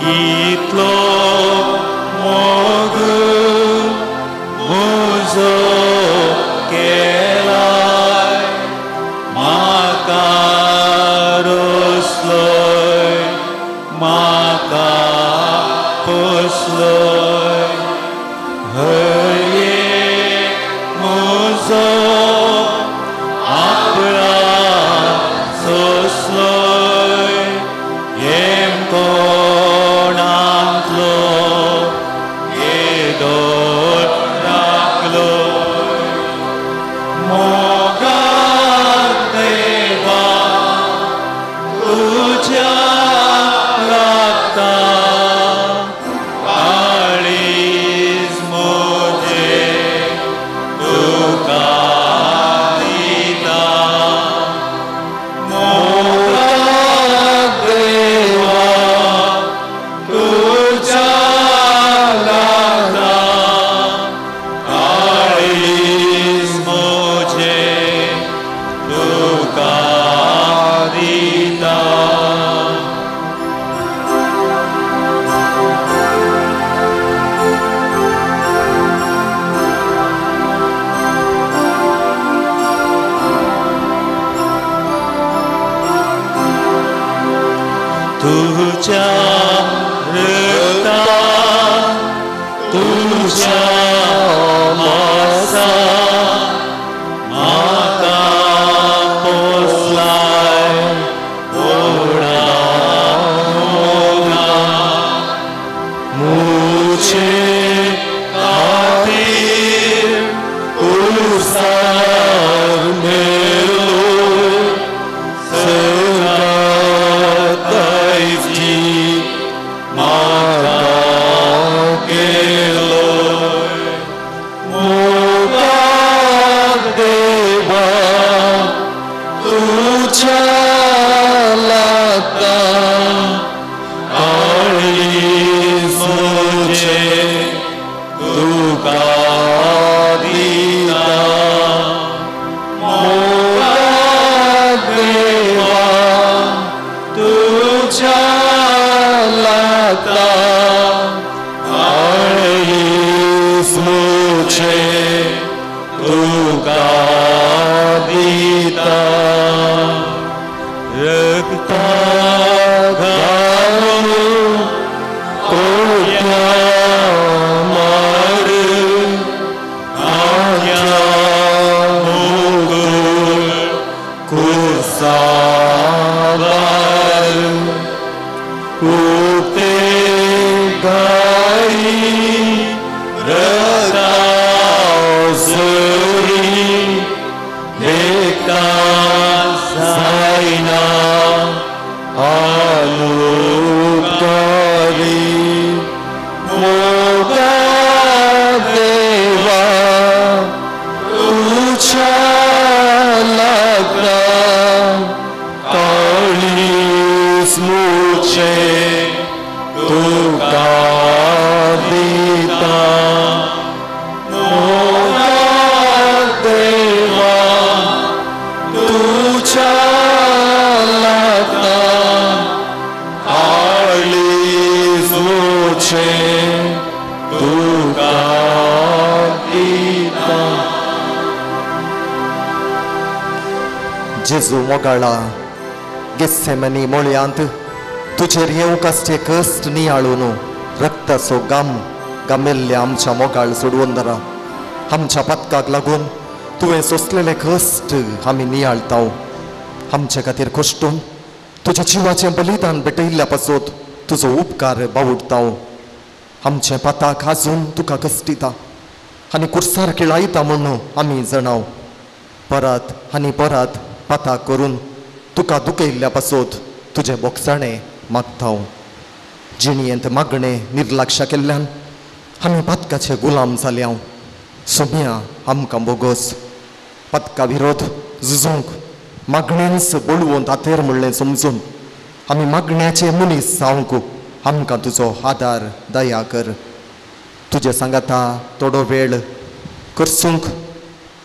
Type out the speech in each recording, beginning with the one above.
इतलो मोग म्हजो केलाय म्हाका रोसलोय म्हाका पोसलोय हये म्हजो आपला सोसलोय हेम कोणांतलो येदोर राखलोय मोगाक देवा तुज्या लागता काळीज म्हजे तुका दिता मोगाक देवा तुज्या लागता काळीज म्हजे तुका दिता तुझ्या रक्तान तुझ्या मासा म्हाका पोसलाय व्हडा मोगा मुझे खातीर उसार मेलोय सगळ्यात दैवजी म्हाका केलोय मोगाक देवा तुज्या लागता काळीज म्हजे तुका दिता मोगाक देवा तुज्या लागता काळीज म्हजे तुका दिता रक्ता घालून कोट्या मार आया मोगुल कुसावार उते गाई रसासरी देखता साईना आलुकारी मोगाक देवा तुझ्या लागता काळीज म्हजे तुका दिता मोगाक देवा तुझ्या लागता काळीज म्हजे तुका दिता जेजू मोगाळा गेसेमनी मोळयांत तुजेर येवंक आसचे कश्ट नियाळून रक्ताचो गाम गामेल्ल्या आमच्या मोगाळ सोडवून धरा आमच्या पत्काक लागून तुवें सोंसलेले कश्ट आमी नियाळताव आमचे खातीर कश्टून तुज्या जिवाचें बलिदान भेटयल्ल्या पासून तुजो उपकार बावुरताव आमचे पताक आजून तुका कश्टिता आनी कुर्सार खिळायता म्हणून आमी जणाव परत आनी परत पताक करून तुका दुखयल्ल्या पासून तुजे बोगसाणें मागताव जिणयेंत मागणें निर्लक्ष केल्ल्यान आमी पतकाचे गुलाम जाल्या सोम्या आमकां बोगस पतका विरोध झुजूंक मागण्यांस बोळवून तातेर म्हणलें समजून आमी मागण्याचे मनीस जावंक आमकां तुजो आदार दया कर तुजे सांगाता थोडो वेळ करसूंक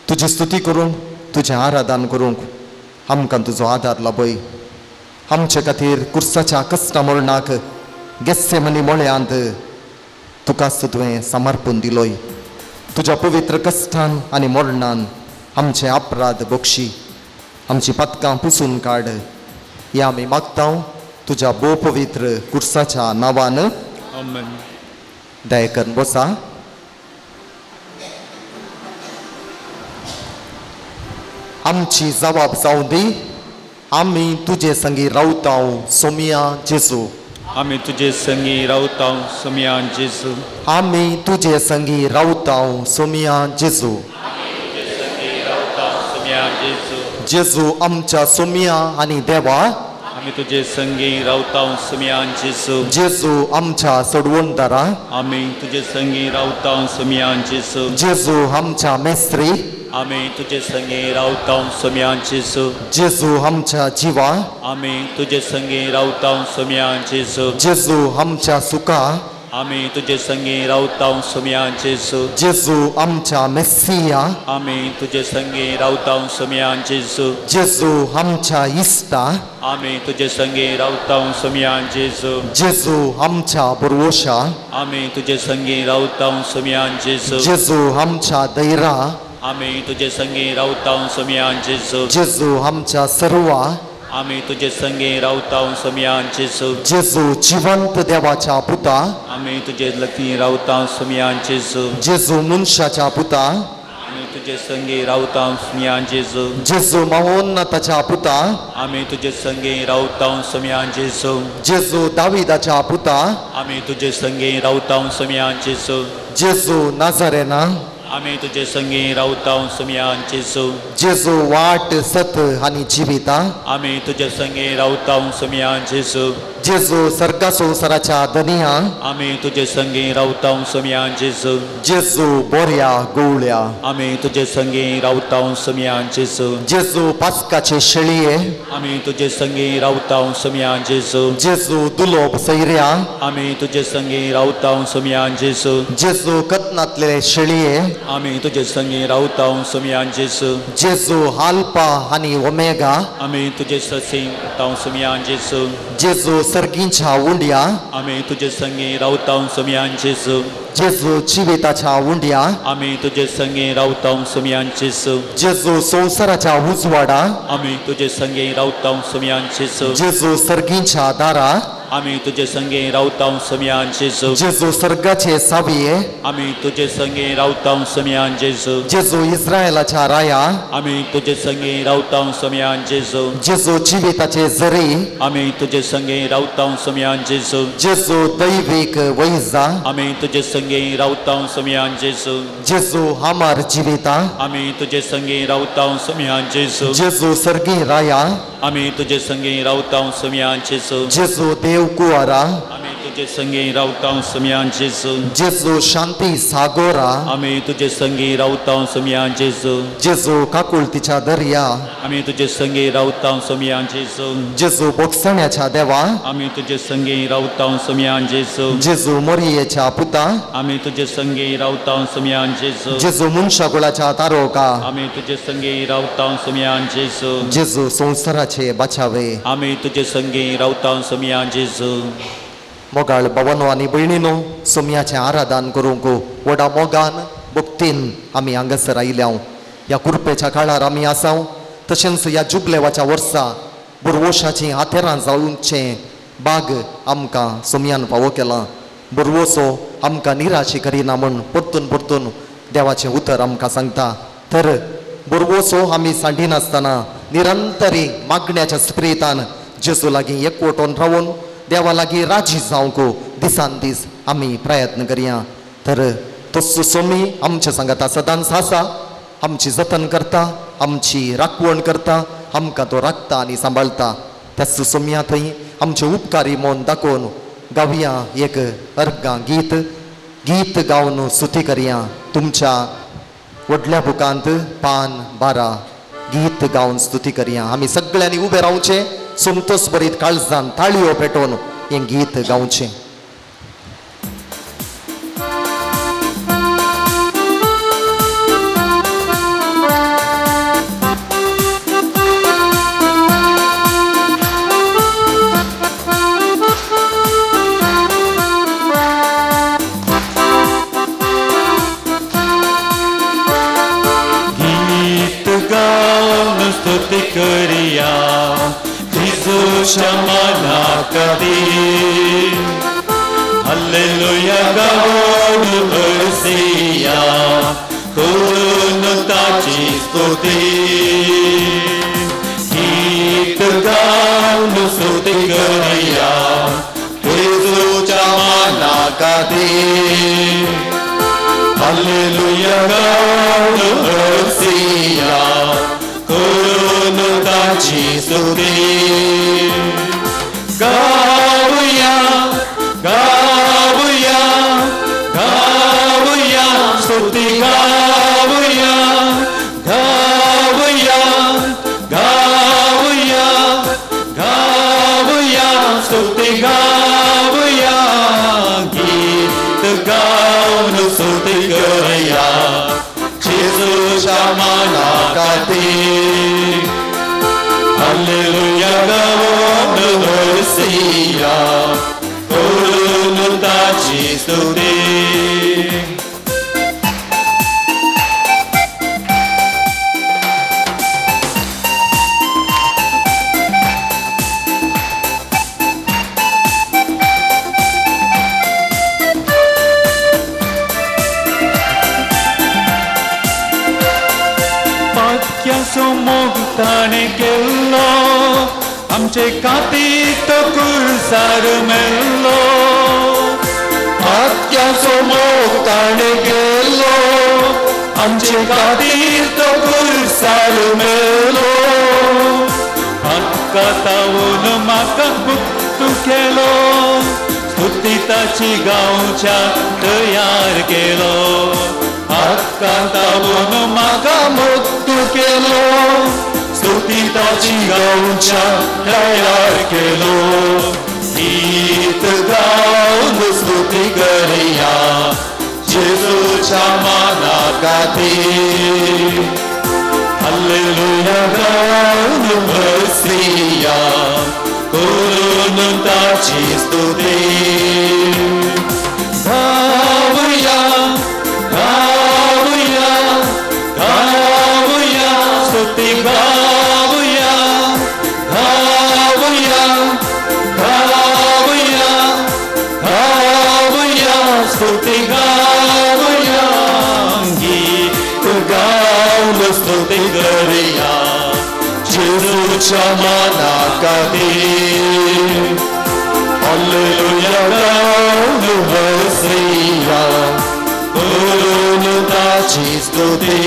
तुजी स्तुती करून तुजें आराधन करूंक आमकां तुजो आदार लाभय आमचे खातीर कुर्साच्या कश्टा मरणाक गेस्सेमनी मोळ्यांत तुकाच तुवें समर्पून दिलोय. तुज्या पवित्र कश्टान आनी मरणान आमचे अपराध बक्षी आमची पदकां पुसून काड. या आमी मागता तुज्या भोव पवित्र कुर्साच्या नांवान. आमेन. दया करून बसा. आमची जबाब जावं दी. आमी तुजे संगी रावता सोमिया जेजू. आमी तुजे संगी रावता सोमिया जेजू. आमी तुजे संगी रावता सोमिया जेजू. जेजू आमच्या सोमिया आनी देवा. आमी तुजे संगी रावता सोमिया जेजू. जेजू आमच्या सोडवणदारा. आमी तुजे संगी रावता सोमिया जेजू. जेजू आमच्या मेस्त्री. आमी तुजे संगी रावता सोमिया जेजू. जेजू आमच्या जिवा. आमी तुजे संगी रावता सोमिया जेजू. जेजू आमच्या सुका. आमी तुजे संगी रावता सोमिया जेजू. जेजू आमच्या मेस्सिया. आमी तुजे संगी रावता सोमिया जेजू. जेजू आमच्या इस्ता. आमी तुजे संगी रावता सोमिया जेजू. जेजू आमच्या बुरवोशा. आमी तुजे संगी रावता सोमिया जेजू. जेजू आमच्या दैरा. आमी तुजे संगी रावता सोमिया जेजू. जेजू आमच्या सर्वा. आमी तुजे संगी रावता सोमिया जेजू. जेजू जिवंत देवाच्या पुता. आमी तुजे लकी रावता सोमिया जेजू. जेजू मनशाच्या पुता. आमी तुजे संगी रावता सोमिया जेजू. जेजू महोन्नताच्या पुता. आमी तुजे संगी रावता सोमिया जेजू. जेजू दाविदाच्या पुता. आमी तुजे संगी रावता सोमिया जेजू. जेजू नाझारेना. आमी तुजे संगी रावता सोमिया जेजू. जेजू वाट सत आनी जिविता. आमी तुजे संगी रावता सोमिया जेजू. जेजू सर्गा संवसाराच्या दनिया. आमी तुजे संगी रावता सोमिया जेजू. जेजू बोऱ्या गवळ्या. आमी तुजे संगी रावता सोमिया जेजू. जेजू पास्काचे शेळये. आमी तुजे संगी रावता सोमिया जेजू. जेजू दुलोब सैर्या. आमी तुजे संगी रावता सोमिया जेजू. जेजू कतनातले शेळये. आमी तुजे संगी रावता सोमिया जेजू. जेजू आल्फा आनी ओमेगा. आमी तुजे संगी रावता सोमिया जेजू. जेजू सर्गीच्या उंड्या. आमी तुजे संगी रावता सोमिया जेजू. जेजू जिविताच्या उंड्या. आमी तुजे संगी रावता सोमिया जेजू. जेजू संवसाराच्या उजवाडा. आमी तुजे संगी रावता सोमिया जेजू. जेजू सर्गीच्या दारा. आमी तुजे संगी रावता सोमिया जेजू. जेजू सर्गाचे साविये. आमी तुजे संगी रावता सोमिया जेजू. जेजू इस्रायलाच्या राया. आमी तुजे संगी रावता सोमिया जेजू. जेजू जिविताचे जरी. आमी तुजे संगी रावता सोमिया जेजू. जेजू दैविक वैजा. आमी तुजे संगी रावता सोमिया जेजू. जेजू आमार जिविता. आमी तुजे संगी रावता सोमिया जेजू. जेजू सर्गी राया. आमी तुजे संगी रावता सोमिया जेजू. जेजू देव कुवारा. आमी तुजे संगी रावता सोमिया जेजू. जेजू शांती सागोरा. आमी तुजे संगी रावता सोमिया जेजू. जेजू काकुळतीच्या दर्या. आमी तुजे संगी रावता सोमिया जेजू. जेजू बोगसण्याच्या देवा. आमी तुजे संगी रावता सोमिया जेजू. जेजू मोरयेच्या पुता. आमी तुजे संगी रावता सोमिया जेजू. जेजू मनशाकुळाच्या तारोका. आमी तुजे संगी रावता सोमिया जेजू. जेजू संवसाराचे बाचावे. आमी तुजे संगी रावता सोमिया जेजू. मोगाळ भवनो आनी भयणीनो, सोमयाचें आराधन करूंक व्हडा मोगान भक्तीन आमी हांगासर आयल्या. ह्या कुरपेच्या काळार आमी आसा. तशेंच ह्या जुबलेवाच्या वर्सा बुरवोशाची हातेरां जावचे बाग आमकां सोमयान फावो केला. बुरवोसो आमकां निराशी करिना म्हूण परतून परतून देवाचें उतर आमकां सांगता. तर बुरवोसो आमी सांडिनासतना निरंतरी मागण्याच्या स्पिरितान जेजू लागीं एकवटून रावून देवा लागीं राजी जावंक दिसान दीस आमी प्रयत्न करया. तर तसो सोमी आमच्या सांगाता सदांच आसा. आमची जतन करता, आमची राखवण करता, आमकां तो राखता आनी सांबाळटा. त्याच सोमया थंय आमचे उपकारी मोन दाखोवन गावया एक अर्गां गीत. गीत गावन स्तुती करया. तुमच्या व्हडल्या बुकांत पान 12 गीत गावन स्तुती करया. आमी सगळ्यांनी उबे रावचे. संतोष बरीत काळजान ताळयो पेटोवन हें गीत गावचें. आमच्या मनाखातीर हालेलुया गाऊन हरसिया करून ताची स्तुती गीत गाऊन स्तुती करूया येशूच्या मनाखातीर हालेलुया गाऊन हरसिया करून ताची स्तुती गाऊया गाऊया गाऊया स्तुती गाऊया गाऊया गाऊया गाऊया स्तुती गाऊया गीत गाऊन स्तुती करूया येशूच्या मनाखातीर हालेलुया गाऊन हरसिया करून ताची स्तुती समोग ताणे केल्लो आमचे खातीर तो कुळसार मेल्लो आख्या समोग ताणे केल्लो आमचे खातीर तो कुळसार मेल्लो हक्का तावून म्हाका मुक्त केलो स्तुती ताची गावच्या तयार केलो हक्का तावून म्हाका मुक्त केलो स्तुती ताची गावच्या तयार केलो गीत गाऊन स्तुती करूया येशूच्या मनाखातीर हालेलुया गाऊन हरसिया करून ताची स्तुती गाऊया गाऊया गाऊया स्तुती गाऊया गाऊया गाऊया गाऊया स्तुती गाऊया गीत गाऊन स्तुती करूया येशूच्या मनाखातीर हालेलुया गाऊन हरसिया करून ताची स्तुती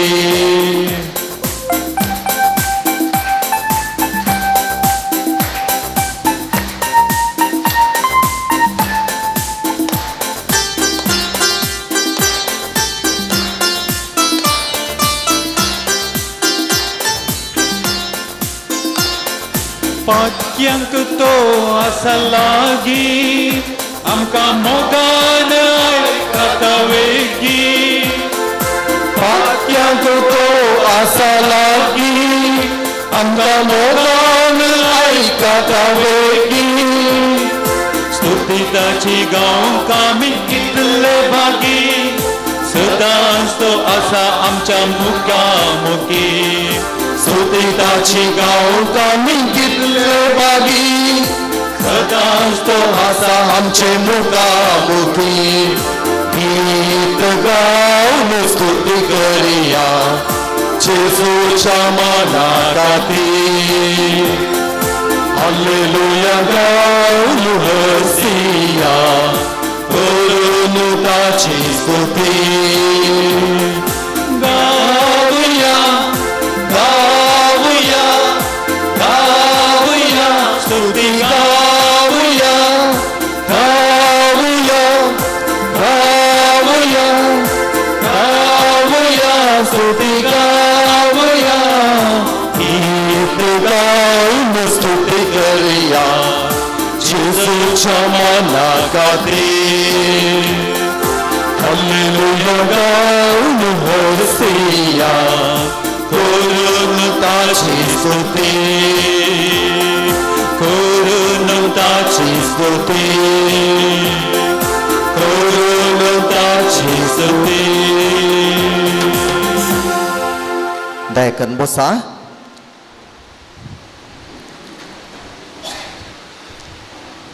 पाक्यांक तो आसा लागी आमकां मोगान आयकता वेगी पाक्यांक तो आसा लागी आमकां मोगान आयकता वेगी स्तुती ताची गावंक आमी कितले भागी सदांच तो आसा आमच्या मुखामुखी स्तुती ताची गावंक आमी कितले भागी सदांच तो आसा आमचे मुखामुखी गीत गाऊन स्तुती करूया येशूच्या मनाखातीर हालेलुया गाऊन हरसिया करून ताची स्तुती गाऊया गाऊया गाऊया स्तुती गाऊया गाऊया गाऊया गाऊया स्तुती गाऊया गीत गाऊन स्तुती करूया येशूच्या मनाखातीर हालेलुया गाऊन हरसिया करून ताची स्तुती करून ताची स्तुती करून ताची स्तुती दया करून बसा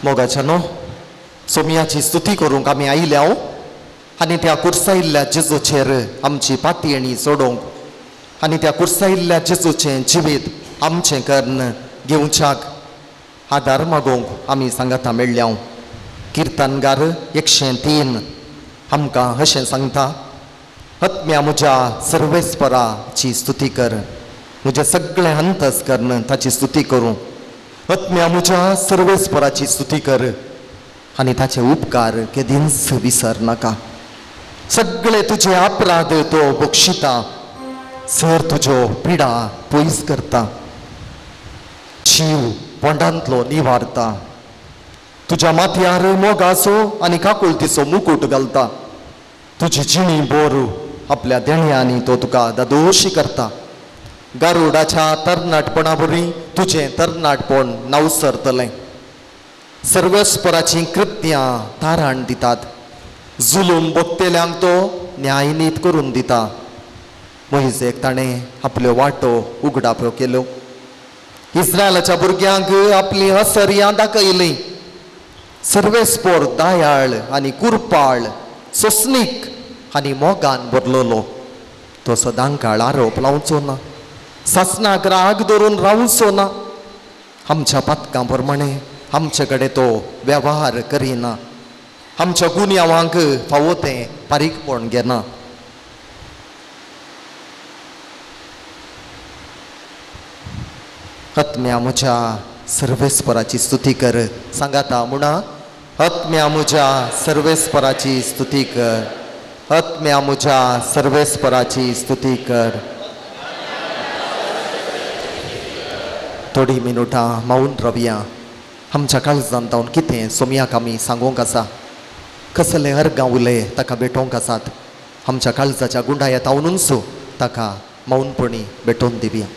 मोगाच्या न्हू सोमयाची स्तुती करूंक आमी आयल्या आनी त्या कुर्सायिल्ल्या जेजूचेर आमची पातयेणी सोडोवंक आनी त्या कुर्सायिल्ल्या जेजूचें जिवीत आमचें कर्ण घेवच्याक आदार मागोवंक आमी सांगाता मेळ्ळ्या किर्तनगार 103 आमकां अशें सांगता आत्म्या म्हज्या सर्वेस्पराची स्तुती कर म्हजें सगळें अंतस कर्ण ताची स्तुती करूं आत्म्या म्हज्या सर्वेस्पराची स्तुती कर आनी ताचे उपकार केदींच विसर नाका सगळे तुजे अपराध तो बक्षिता सर तुज्यो पिडा पयस करता जीव पोंडांतलो निवारता तुज्या माथ्यार मोगाचो आनी काकुळतीचो मुकुट घालता तुजी जिणी बोर आपल्या देण्यांनी तो तुका दादोशी करता गारुडाच्या तरणाटपणा बरी तुजें तरणाटपण नावसरतलें सर्वेस्पराची कृत्यां तारण दितात जुलूम भोगतेल्यांक तो न्यायनीत करून दिता मोइजेक ताणें आपल्यो वाटो उगडाप्यो केल्यो इस्रायलाच्या भुरग्यांक आपली हसर्यां दाखयली सर्वेस्पोर दयाळ आनी कुरपाळ सोंसणीक आनी मोगान भरलोलो तो सदां काळ आरोप लावचो ना सासणाक राग धरून रावचो ना आमच्या पथकां प्रमाणे आमचे कडेन तो वेव्हार करिना आमच्या गुन्यांवांक फावो तें पारीकपण घेना आत्म्या म्हज्या सर्वेस्पराची स्तुती कर सांगाता म्हणा आत्म्या म्हज्या सर्वेस्पराची स्तुती कर आत्म्या म्हज्या सर्वेस्पराची स्तुती कर थोडी मिनटां मावून रावया आमच्या काळजांत जावन कितें सोमयाक आमी सांगूंक आसा कसले अर्गां उलय ताका भेटोवंक आसात आमच्या काळजाच्या गुंडायेंत आवनूच ताका मौनपणी भेटोवन दिवया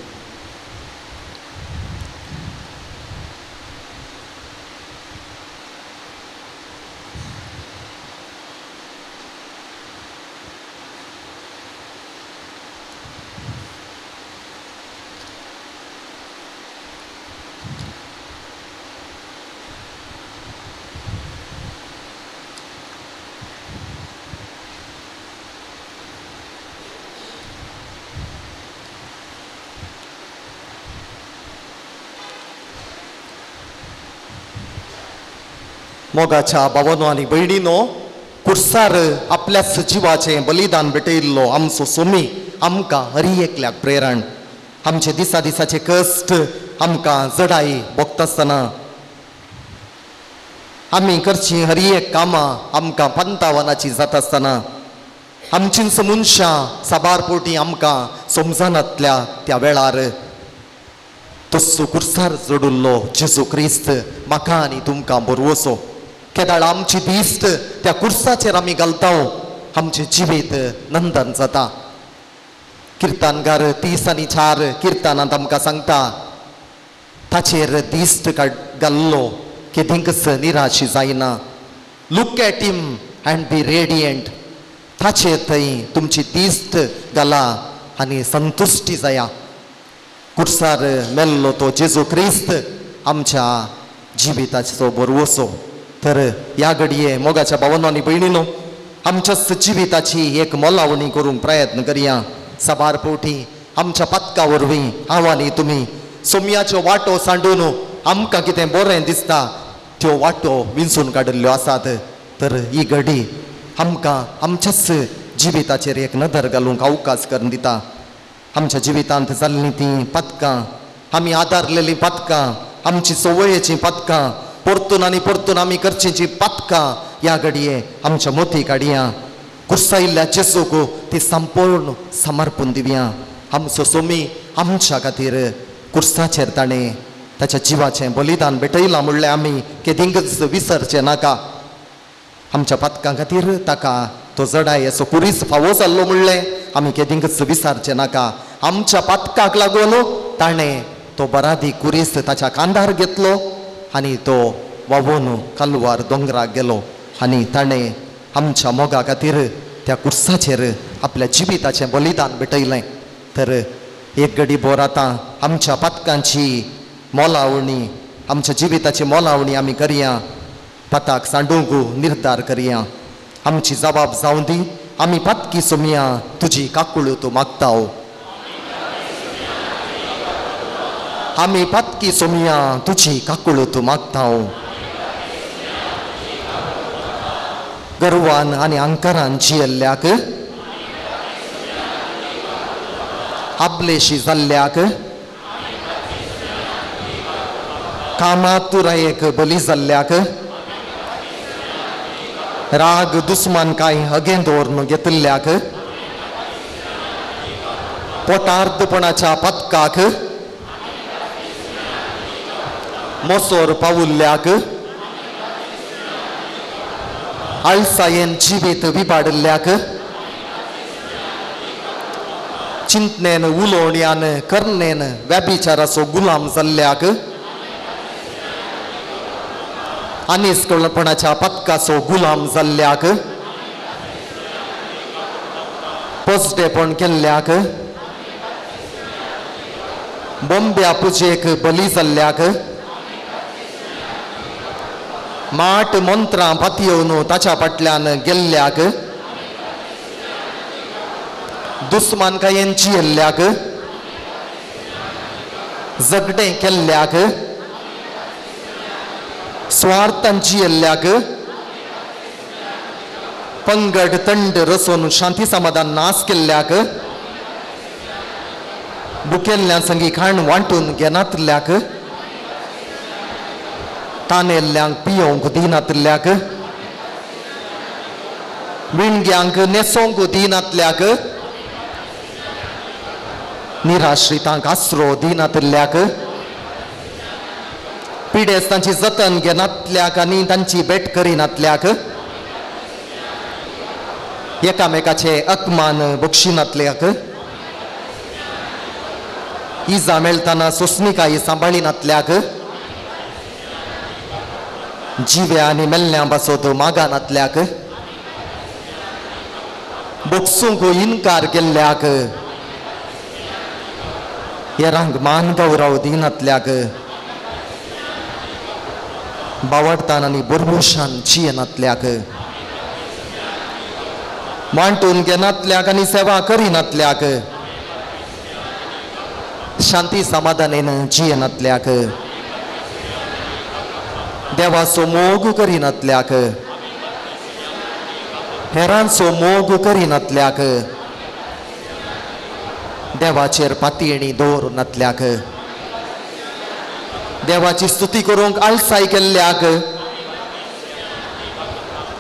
मोगाच्या भावानो आनी भयणीनो कुर्सार आपल्या जिवाचें बलिदान भेटयल्लो आमचो सोमी आमकां हरी एकल्याक प्रेरण आमचे दिसा दिसाचे कश्ट आमकां जडाई भोगतासतना आमी करची हरी एक कामां आमकां पंतावनाची जाता आसतना आमचींच मनशां साबार पोटी आमकां समजनातल्या त्या वेळार तसो कुर्सार जोडुल्लो जेजू क्रिस्त म्हाका आनी तुमकां बरवसो केदाळ आमची दिस्त त्या कुर्साचेर आमी घालता आमचें जिवीत नंदन जाता किर्तनगार 30 आनी 4 किर्तनांत आमकां सांगता ताचेर दिस्त घाल्लो केदींच निराशी जायना look at him and be radiant ताचेर थंय तुमची दिस्त घाला आनी संतुश्टी जाया कुर्सार मेल्लो तो जेजू क्रिस्त आमच्या जिविताचो बरवसो तर ह्या घडये मोगाच्या भावांनो आनी भयणीनो आमच्याच जिविताची एक मोलावणी करूंक प्रयत्न करया साबार पोटी आमच्या पथका वरवीं हांव आनी तुमी सोमयाच्यो वाटो सांडून आमकां कितें बरें दिसता त्यो वाटो विंचून काडिल्ल्यो आसात तर ही घडी आमकां आमच्याच जिविताचेर एक नदर घालूंक अवकाश करून दिता आमच्या जिवितांत जाल्लीं तीं पथकां आमी आदारलेलीं पथकां आमची सवयेचीं पथकां परतून आनी परतून आमी करचीं पथकां ह्या घडये आमच्या मोती काडया कुर्सायिल्ल्या जेजूक ती संपूर्ण समर्पण दिवया आमचो सोमी आमच्या खातीर कुर्साचेर ताणें ताच्या जिवाचें बलिदान भेटयलां म्हणलें आमी केदींच विसरचें नाका आमच्या पथकां खातीर ताका तो जडायेचो कुरीस फावो जाल्लो म्हणलें आमी केदींच विसरचें नाका आमच्या पथकाक लागून ताणें तो बरादी कुरीस ताच्या कांदार घेतलो आनी तो वावून कलवार दोंगराक गेलो आनी ताणें आमच्या मोगा खातीर त्या कुर्साचेर आपल्या जिविताचें बलिदान भेटयलें तर एक घडी भर आतां आमच्या पथकांची मोलावणी आमच्या जिविताची मोलावणी आमी करया पताक सांडूंक निर्धार करया आमची जबाब जावं दी आमी पत्की सुमया तुजी काकुळ तूं मागताव आमी पत्की सुमया तुजी काकुळ तूं मागताव गर्वान आनी अंकारान जियेल्ल्याक आपलेशी जाल्ल्याक कामात तुरायेक बली जाल्ल्याक राग दुस्मान काय हगे दवरून घेतिल्ल्याक पोटार्दपणाच्या पत्काक मोसोर पावुल्ल्याक आळसायेन जिवीत विबाडिल्ल्याक चिंतनेन उलोवण्यान कर्णेन व्याभिचाराचो गुलाम जाल्ल्याक आनिस्कळपणाच्या पत्काचो गुलाम जाल्ल्याक पोसडेपण केल्ल्याक बोंब्या पुजेक बली जाल्ल्याक माट मंत्रां पातयेवन ताच्या फाटल्यान गेल्ल्याक दुस्मानकायेन जियेल्ल्याक झगडें केल्ल्याक स्वार्थान जियेल्ल्याक पंगड तंड रचून शांती समाधान नाश केल्ल्याक बुकेल्ल्या संगी खाण वांटून घेनातल्याक तानेल्ल्यांक पियोंक दिनातल्याक विणग्यांक न्हेसोंक दिनातल्याक निराश्रितांक आसरो दिनातल्याक पिडेस्तांची जतन घेनातल्याक आनी तांची भेट करिनातल्याक एकामेकाचे अकमान बक्षिनातल्याक इजा मेळटाना सोसणीकाय सांबाळिनातल्याक जिव्या आनी मेल्ल्या बसोत मागानातल्याक बोगसूंक इन्कार केल्ल्याक येरांक मान गौरव दिनातल्याक बावडतान आनी बुरबुशान जियेनातल्याक वांटून घेनातल्याक आनी सेवा करिनातल्याक शांती समाधानेन जियेनातल्याक देवाचो मोग करिनातल्याक हेरांचो मोग करिनातल्याक देवाचेर पातयेणी दवरुनातल्याक देवाची स्तुती करूंक आळसाय केल्ल्याक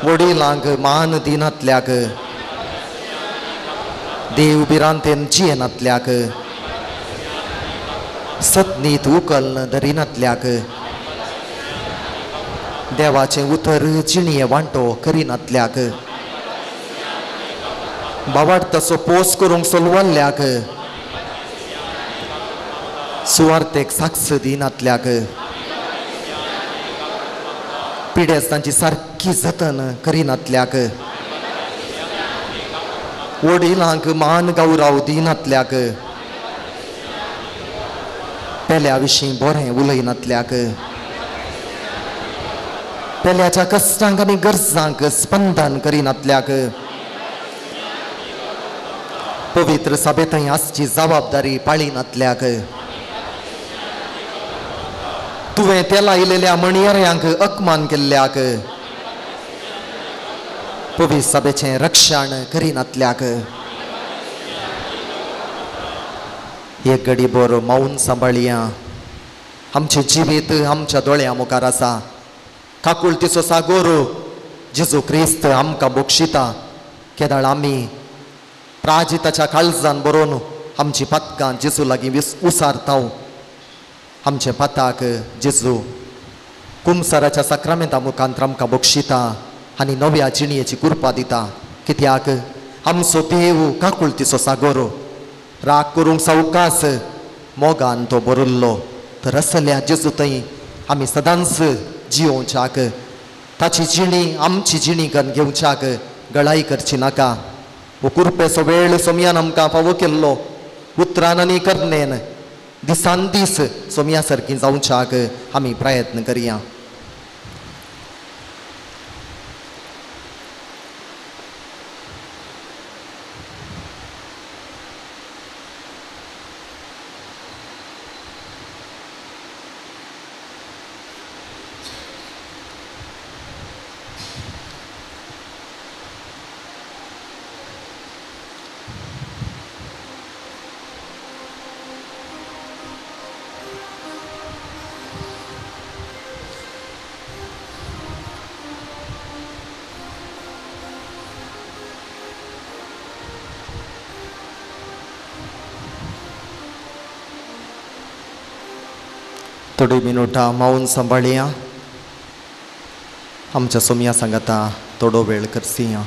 वडिलांक मान दिनातल्याक देव बिरांतेन जियेनातल्याक सतनीत उकल धरिनातल्याक देवाचें उतर जिणये वांटो करिनातल्याक बावाडताचो पोस करूंक सोलवल्ल्याक सुवार्थेक साक्ष दिनातल्याक पिडेस्तांची सारकी जतन करिनातल्याक वडिलांक मान गौरव दिनातल्याक पेल्या विशीं बरें उलयनातल्याक पेल्याच्या कश्टांक आनी गरजांक स्पंदन करिनातल्याक पवित्र सभेंतय आसची जबाबदारी पाळिनातल्याक तुवें तेला आयिल्ल्या मणियाऱ्यांक अपमान केल्ल्याक पवित्र सभेचें रक्षण करिनातल्याक एक घडी बरो मौन सांबाळया आमचें जिवीत आमच्या दोळ्यां मुखार आसा काकुळटीचो सागोर जेजू क्रिस्त आमकां बक्षिता केदाळ आमी प्राजिताच्या काळजान बरोवन आमची पत्कां जेजू लागीं उसारताव आमचे पताक जेजू कुमसाराच्या सक्रामेंता मुखांतर आमकां बक्षिता आनी नव्या जिणयेची कृपा दिता कित्याक आमचो देव काकुळटीचो सागोर राग करूंक सावकास मोगान तो बरयल्लो तर असल्या जेजू थंय आमी सदांच जियोवच्याक ताची जिणी आमची जिणी करून घेवच्याक गळाई करची नाका वो कुरपेचो वेळ सोमयान आमकां फावो केल्लो उतरान आनी कर्णेन दिसान दीस सोम्या सारकी जावच्याक आमी प्रयत्न करया. थोडी मिनटां मौन सांबाळया. आमच्या सोम्या सांगाता थोडो वेळ करसिया.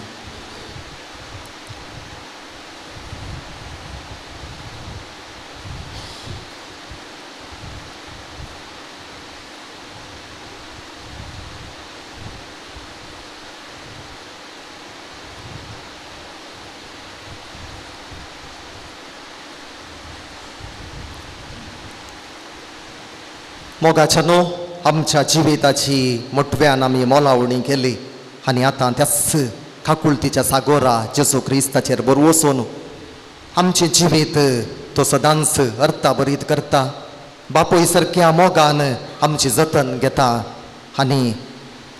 मोगाच्या न्हू आमच्या जिविताची मोठव्यान आमी मोलावणी केली आनी आतां त्याच काकुळतीच्या सागोरा जेजू क्रिस्ताचेर बरोवन वचून आमचें जिवीत तो सदांच अर्थाभरीत करता. बापोय सारक्या मोगान आमची जतन घेता आनी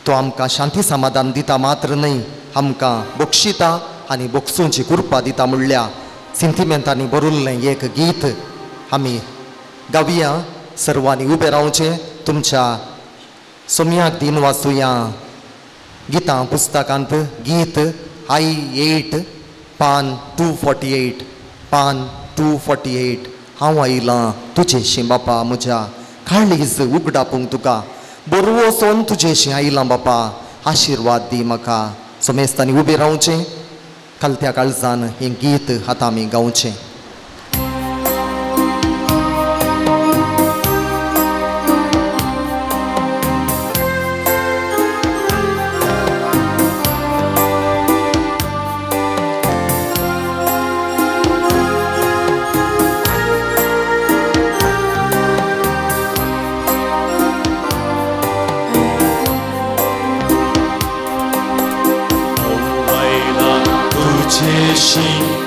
तो आमकां शांती समाधान दिता मात्र न्हय, आमकां बक्षिता आनी बक्षूंची कृपा दिता. म्हणल्या सिंथिमेंतांनी बरयल्लें एक गीत आमी गावया. सर्वांनी उबे रावचे. तुमच्या सोम्याक दिन वाचुया. गितां पुस्तकांत गीत I8 पान 248 पान 248. हांव आयलां तुजेशी बापा म्हज्या काळीज उगडापूंक तुका बरोवोसोन तुजेशी आयलां बापा आशिर्वाद दी म्हाका. सोमेस्तांनी उबे रावचें. कलत्या काळजान हें गीत आतां आमी गावचें.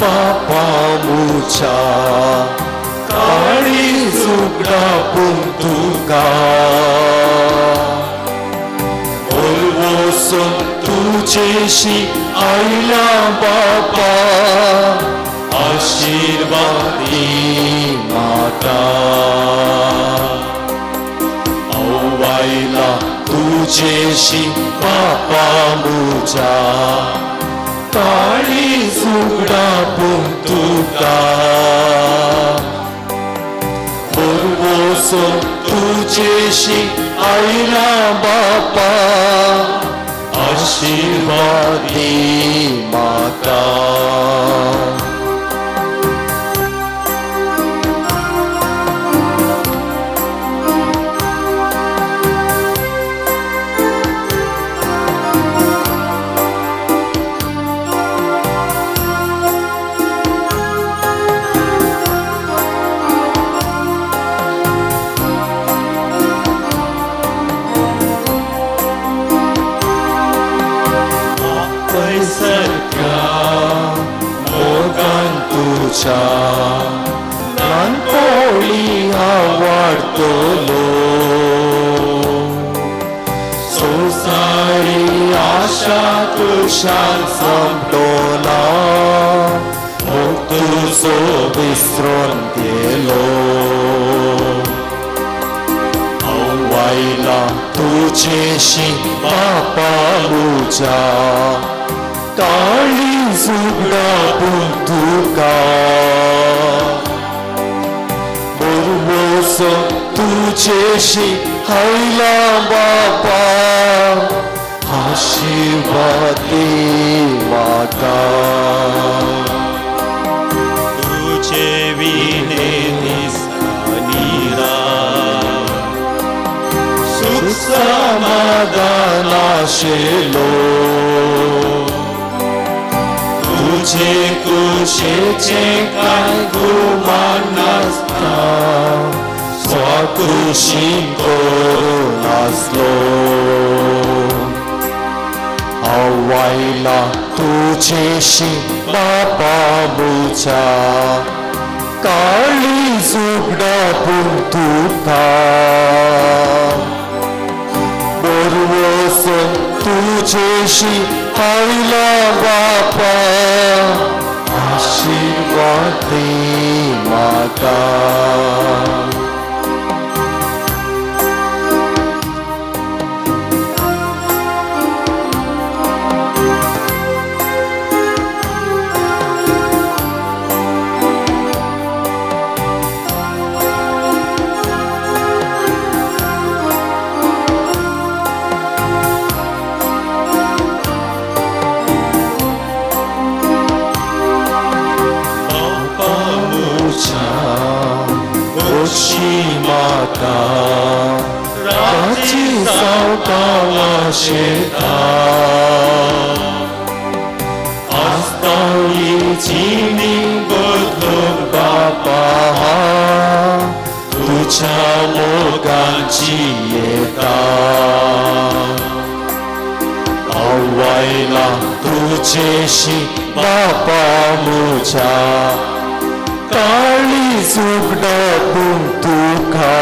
Papa mucha kali zugda puntuka olvoson tujeshi aila Papa ashirvadi mata awaila tujeshi Papa mucha kali zugda puntuka borvoso tujeshi aila Bapa ashirvadi mata. Lampoli आवडतलो सोसारी आशा तुषार संपलोला तुझो विसरून गेलो आवायला तुझेशी बापा मुझा काळी झुगडा तुका बरोवोसो तुजेशी हायला बापा आशीर्वाद दे म्हाका तुझे विणे दिसता सुख समाधान आशेलो तुझे कुशेचे काय गुमान नसता स्वाकृषी करून असलो आवायला तुझेशी बापा मुच्या काळी जुगडा तुका बरवस तुझेशी आईला बापा आशीर्वाद दे माता माता राची सावकावा शेता आस्तावी चिनी बदलून बापा तुझ्या मोगांची येता आवायला तुझेशी बापा मुझ्या काळी जुगडा तुका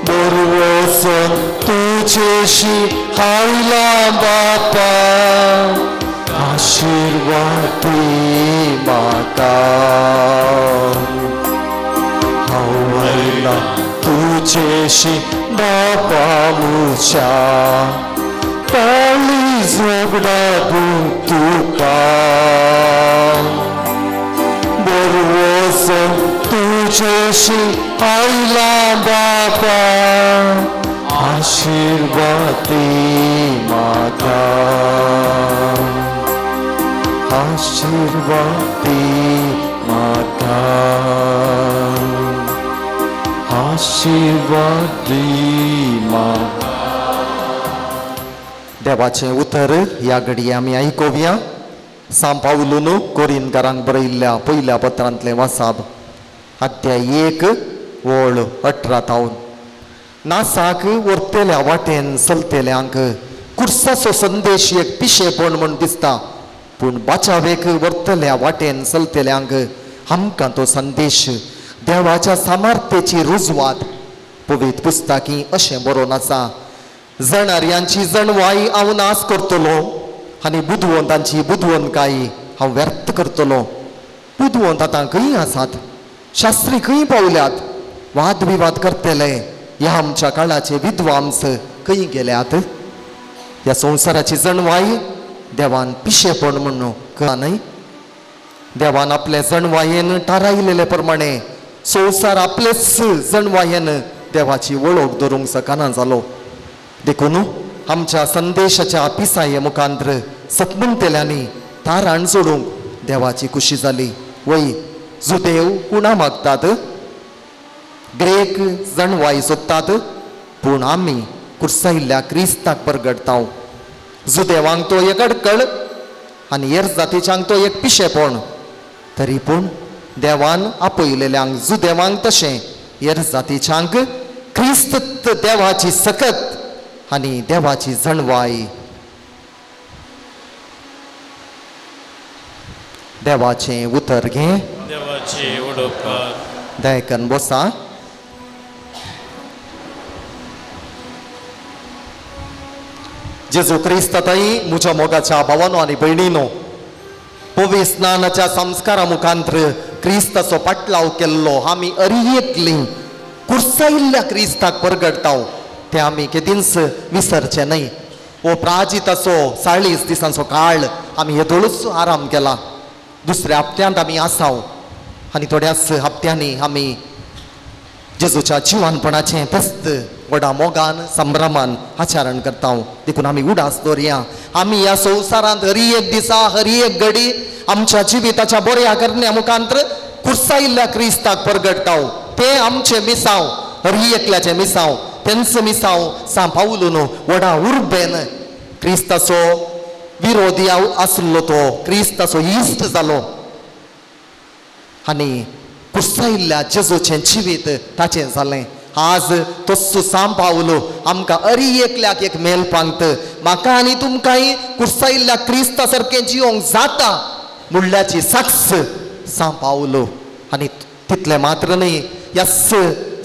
बरवसन तुझेशी हायला बापा आशीर्वाद माता हायला तुझेशी बापा मुझ्या काळी जुगडा तुका तुझेशी आईला बापा आशीर्वाद माता आशीर्वाद माता आशीर्वाद माता. देवाचे उतर या घडी आमी आयकोवया. सांत पावलून कोरिंथकारांक बरयल्ल्या पयल्या पत्रांतले वासाब अध्याय 1 ओळ 18. नासाक व्हरतेल्या वाटेन चलतेल्यांक कुर्साचो संदेश एक पिशेपण म्हूण दिसता, पूण बाचावेक व्हरतल्या वाटेन चलतेल्यांक आमकां तो संदेश देवाच्या सामर्थ्याची रुजवात. पवित्र पुस्तकी अशें बरोवन आसा, जणार्यांची जणवाई हांव नाश करतलो आनी बुधवंतांची बुधवंतकाय हांव व्यर्थ करतलो. बुधवंत आतां खंय आसात, शास्त्री खंय पावल्यात, वाद विवाद करतले ह्या आमच्या काळाचे विद्वांस खंय गेल्यात. ह्या संवसाराची जणवाई देवान पिशेपण म्हणून कळना न्हय. देवान आपले जणवायेन थारायलेले प्रमाणे संवसार आपलेच जणवायेन देवाची वळख धरूंक सकना जालो. देखून आमच्या संदेशाच्या पिसाये मुखांतर सकमंतेल्यांनी ताराण सोडूंक देवाची खुशी जाली. वय जुदेव कुणा मागतात, ग्रेक जणवाई सोदतात, पूण आमी कुर्सायिल्ल्या क्रिस्ताक परगडता. जुदेवांक तो एक अडकळ आनी हेर जातीच्यांक तो एक पिशेपण. तरी पूण देवान आपयलेल्यांक जुदेवांक तशें हेर जातीच्यांक क्रिस्त देवाची सकत आनी देवाची जणवाई. देवाचे उतर घे. देवाचे उडोवकार. दयकन बसा. जेजू क्रिस्ताताई म्हज्या मोगाच्या भावानो आनी भयणीनो, पवित्र स्नानाच्या संस्कारा मुखांतर क्रिस्ताचो पाटलाव केल्लो आमी अरियेतली कुर्सायिल्ल्या क्रिस्ताक परगडता. ते आमी केदींच विसरचे न्हय. वो प्राजिताचो 40 दिसांचो काळ आमी येदोळूच आराम केला. दुसऱ्या हप्त्यांत आमी आसाव आनी थोड्याच हप्त्यांनी आमी जेजूच्या जिवानपणाचें फेस्त व्हडा मोगान संभ्रमान आचरण करता. देखून आमी उडास दवरया. आमी ह्या संवसारांत हरी एक दिसा हरी एक घडी आमच्या जिविताच्या बऱ्या करण्या मुखांतर कुर्सायिल्ल्या क्रिस्ताक परगडटा. ते आमचे मिसांव हरी एकल्याचे मिसांव, तेंच मिसांव सांत पावलून व्हडा उर्बेन क्रिस्ताचो विरोधी आसलो तो क्रिस्ताचो इश्ट जालो आनी कुर्सायिल्ल्या जेजूचें जिवीत ताचें जालें. आज तस्सो सांबावलो आमकां अरी एकल्याक एक मेलपांत म्हाका आनी तुमकांय कुर्सायिल्ल्या क्रिस्ता सारकें जिवंक जाता म्हणल्याची साक्ष सांबावलो. आनी तितलें मात्र न्ही, ह्या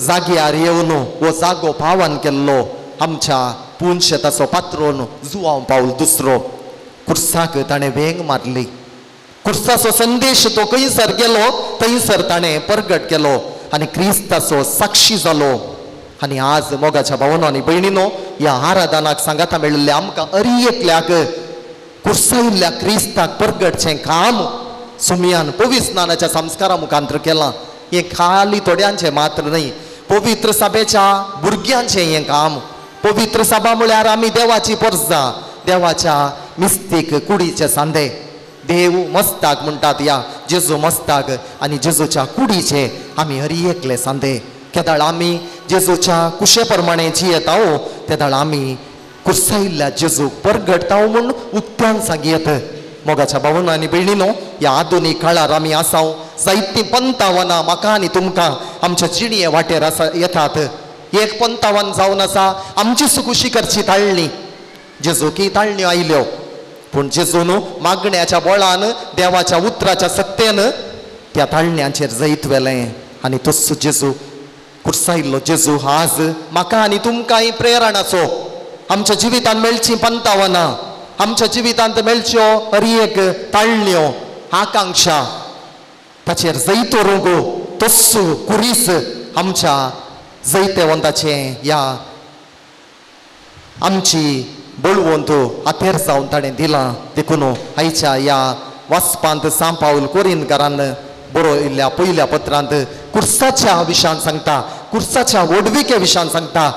जाग्यार येवन हो जागो पावन केल्लो आमच्या पुंशताचो पात्रोन जुवांव पावल दुसरो. कुर्साक ताणें वेंग मारली. कुर्साचो संदेश तो खंयसर गेलो थंयसर ताणें परगट केलो आनी क्रिस्ताचो साक्षी जालो. आनी आज मोगाच्या भावांनो आनी भयणीनो, ह्या आराधनाक सांगाता मेळिल्ल्या आमकां अरी एकल्याक कुर्सायिल्ल्या क्रिस्ताक परगटचें काम सुमयान पवित्र स्नानाच्या संस्कारा मुखांतर केलां. हें खाली थोड्यांचें मात्र न्ही, पवित्र सभेच्या भुरग्यांचें हें काम. पवित्र सभा म्हळ्यार आमी देवाची परजां, देवाच्या मिस्तीक कुडीचे सांदे. देव मस्ताक म्हणटात या जेजू मस्ताक आनी जेजूच्या कुडीचे आमी हरी एकले सांदे. केदाळ आमी जेजूच्या कुशे प्रमाणे जियेताव तेदाळ आमी कुर्सायिल्ल्या जेजूक परगटताव म्हूण उक्त्यान सांगयत. मोगाच्या भावांनो आनी भयणीनो, ह्या आधुनीक काळार आमी आसाव. जायतीं पंतावनां म्हाका आनी तुमकां आमच्या जिणये वाटेर आसा येतात. एक पंतावन जावन आसा आमची सुकुशी करची ताळणी. जेजूकी ताळण्यो आयल्यो पूण जेजून मागण्याच्या बोळान देवाच्या उतराच्या सत्तेन त्या ताळण्यांचेर जैत वेलें. आनी तस्सो जेजू कुर्सायिल्लो जेजू आज म्हाका आनी तुमकांय प्रेरणाचो आमच्या जिवितांत मेळचीं पंतावनां, आमच्या जिवितांत मेळच्यो हरी एक ताळण्यो आकांक्षा ताचेर जैत रोगो तस्सो कुरीस आमच्या जैतेवंताचें ह्या आमची बळवंत आतेर जावन ताणें दिलां. देखून आयच्या ह्या वाचपांत सांब पावल कोरिंतकारान बरयल्ल्या पयल्या पत्रांत कुर्साच्या विशयान सांगता, कुर्साच्या वडविके विशयान सांगता.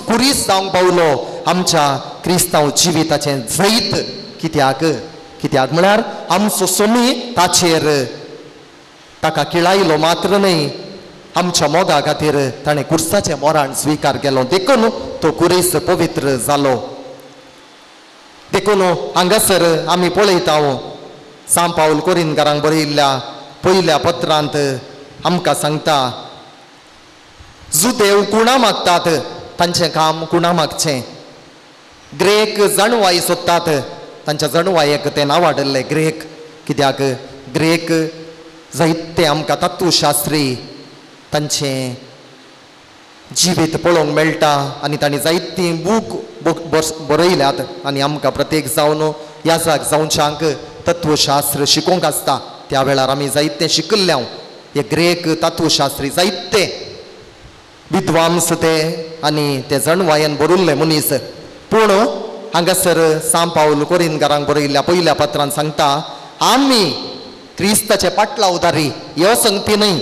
कुरीस जावंक पावलो आमच्या क्रिस्तांव जिविताचें जैत. कित्याक म्हळ्यार आमचो सोमी ताचेर ताका किळायलो मात्र न्ही, आमच्या मोगा खातीर ताणें कुर्साचें मोराण स्विकार केलो. देखून तो कुरीस पवित्र जालो. देखून हांगासर आमी पळयता सांब पावल कोरिंतकारांक बरयल्ल्या पयल्या पत्रांत आमकां सांगता, जुदेव कुणा मागतात तांचें काम कुणा मागचें. ग्रेक जणवाई सोदतात तांच्या जणवायेक तें नांव हाडलें ग्रेक. कित्याक ग्रेक जायते आमकां तत्वशास्त्री तांचें जिवीत पळोवंक मेळटा आनी तांणी जायतीं बूक बरयल्यात आनी आमकां प्रत्येक जावन याजाक जावच्यांक तत्वशास्त्र शिकोवंक आसता. त्या वेळार आमी जायतें शिकल्ल्या. हे ग्रेक तत्वशास्त्री जायते विद्वांस ते आनी ते जणवायेन बरयल्ले मनीस. पूण हांगासर सांब पावल कोरिंतकारांक बरयल्ल्या पयल्या पत्रांत सांगता, आमी क्रिस्ताचे पाटलावधारी ह्यो संगती न्ही,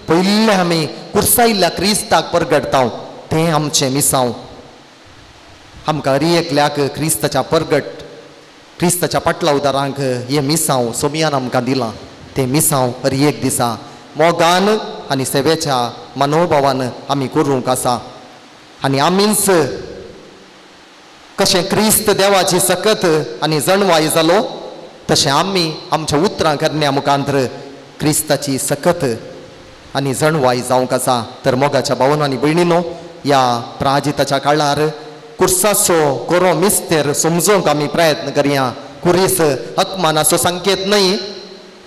पयले आमी कुर्सायिल्ल्या क्रिस्ताक परगटताव तें आमचें मिसांव. आमकां हरी एकल्याक क्रिस्ताच्या परगट क्रिस्ताच्या पाटलावदारांक हें मिसांव सोमयान आमकां दिलां. तें मिसांव हरी एक दिसा मोगान आनी सेवेच्या मनोभावान आमी करूंक आसा. आनी आमीच कशें क्रिस्त देवाची सकत आनी जणवाय जालो तशें आमी आमच्या उतरां करण्या मुखांतर क्रिस्ताची सकत आनी जणवाय जावंक आसा. तर मोगाच्या भावांनो आनी भयणीनो, ह्या प्राजिताच्या काळार कुर्साचो कोरो मिस्तेर समजोवंक आमी प्रयत्न करया. कुरीस हकमानाचो संकेत न्ही,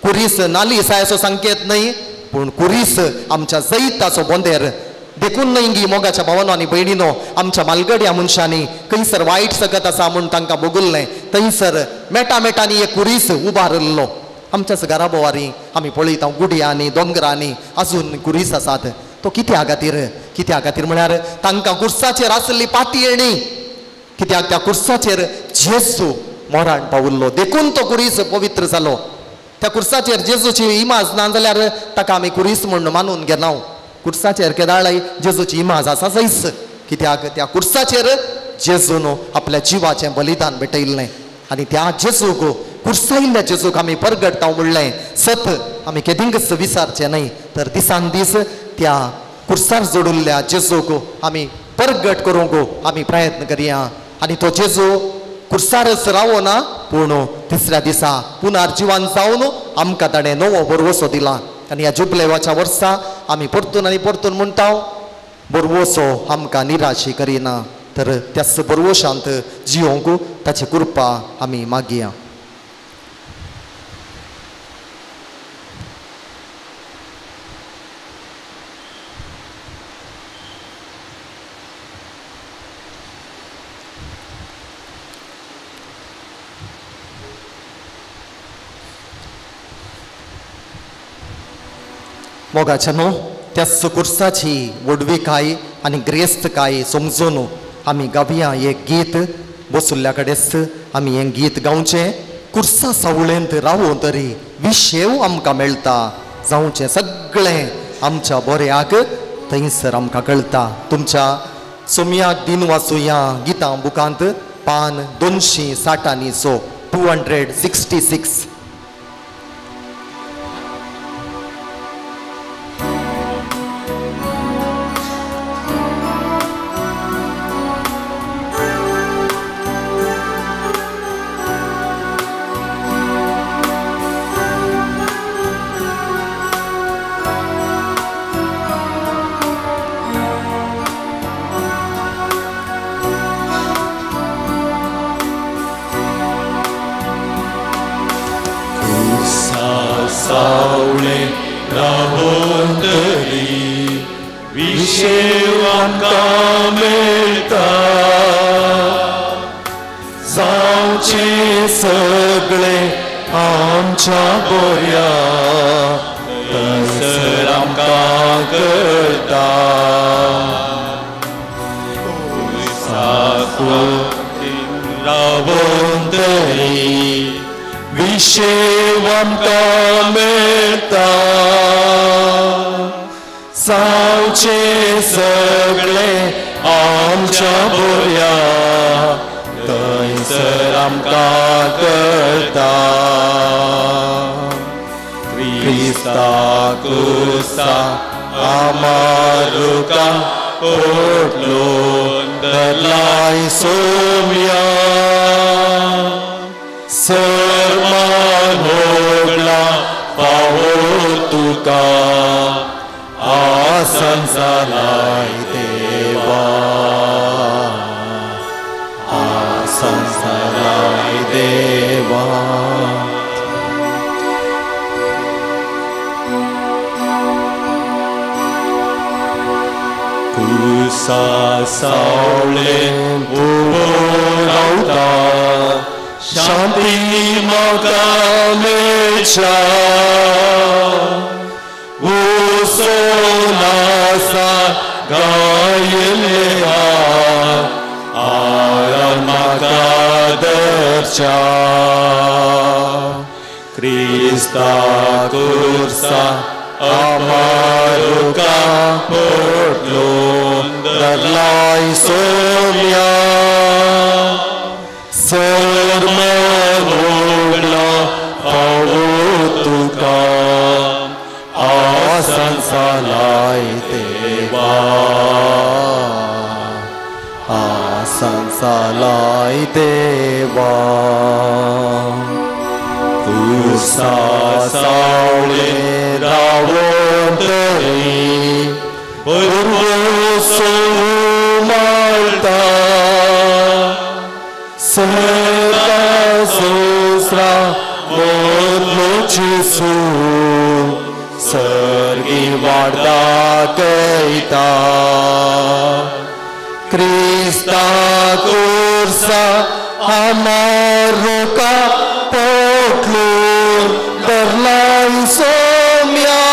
कुरीस नालिसायाचो संकेत न्ही, पूण कुरीस आमच्या जैताचो बोंदेर. देखून न्ही मोगाच्या भावांनो आनी भयणीनो, आमच्या मालगड्या मनशांनी खंयसर वायट सकत आसा म्हूण तांकां बगुल्लें थंयसर मेटांनी एक कुरीस उबारल्लो. आमच्याच घरा बोवारी आमी पळयता गुडयांनी दोंगरांनी आजून कुरीस आसात. तो कित्या खातीर म्हळ्यार तांकां कुर्साचेर आसली पातयेणी. कित्याक त्या कुर्साचेर जेजू मोराण पावल्लो. देखून तो कुरीस पवित्र जालो. त्या कुर्साचेर जेजूची इमाज ना जाल्यार ताका आमी कुरीस म्हूण मानून घेना. कुर्साचेर केदाळय जेजूची इमाज आसा जैस. कित्याक त्या कुर्साचेर जेजून आपल्या जिवाचें बलिदान भेटयल्लें आनी त्या जेजूक कुर्सायिल्ल्या जेजूक आमी परगटता म्हणलें सत आमी केदींच विसारचें न्ही. तर दिसान दीस त्या कुर्सार जोडिल्ल्या जेजूक आमी परगट करूंक आमी प्रयत्न करया. आनी तो जेजू कुर्सारच रावो ना पूण तिसऱ्या दिसा पुनर्जीवन जावन आमकां ताणें नवो बरवसो दिला आनी ह्या जुबलेवाच्या वर्सा आमी परतून आनी परतून म्हणटा बरवसो आमकां निराशी करिना तर त्याच बरवशांत जियोंक ताची कृपा आमी मागया. मोगाच्या न्हू त्याच कुर्साची वडवीकाय आनी ग्रेस्तकाय समजून आमी गावया एक गीत बसुल्ल्या कडेच आमी हें गीत गावचें. कुर्सा सावळेंत रावूं तरी विशेव आमकां मेळटा जावचें सगळें आमच्या बऱ्याक थंयसर आमकां कळटा. तुमच्या सोमयाक दिन वाचुया गितां बुकांत पान 260 266. सावळे रावूं तरी विशेव आमकां मेळटा जावचें सगळें आमच्या बऱ्या थंयसर आमकां कळटा. रावूं तरी विशेव आमकां मेळटा जावचें सगळें आमच्या बऱ्या थंयसर आमकां कळटा. क्रिस्ता कुर्सा आमारुका ओटलो धरलाय सोम्या सर्मान होगला पावो तुका आसन जालाय देवा आसन जालाय देवा. कुर्सा सावळे उबो रावता शांती म्हाका मेळच्या उसोनासा गायले आराम म्हाका दर्च्या. क्रिस्ता कुर्सा आमारुका पोटलो धरलाय सोम्या सर्मान होगला पावो तुका आसन जालाय देवा आसन जालाय देवा. कुर्सा सावळे रावूं तरी बरवसो माळटा सदा सोसरा मोदलोचेसू सर्गी वाडा कयता. क्रिस्ता कुर्सा आमारुका पोटलो धरलाय सोम्या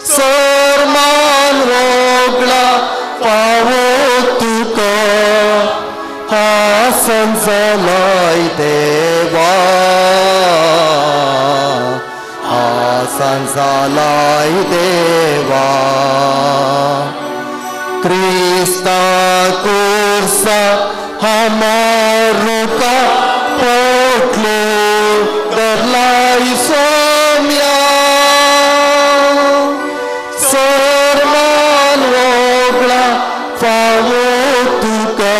सर्मान होगला पावो तुका आसन जालाय देवा आसन जालाय देवा. क्रिस्ता कुर्सा आमारुका पोटलो धरलाय सोम्या सर्मान होगला पावो तुका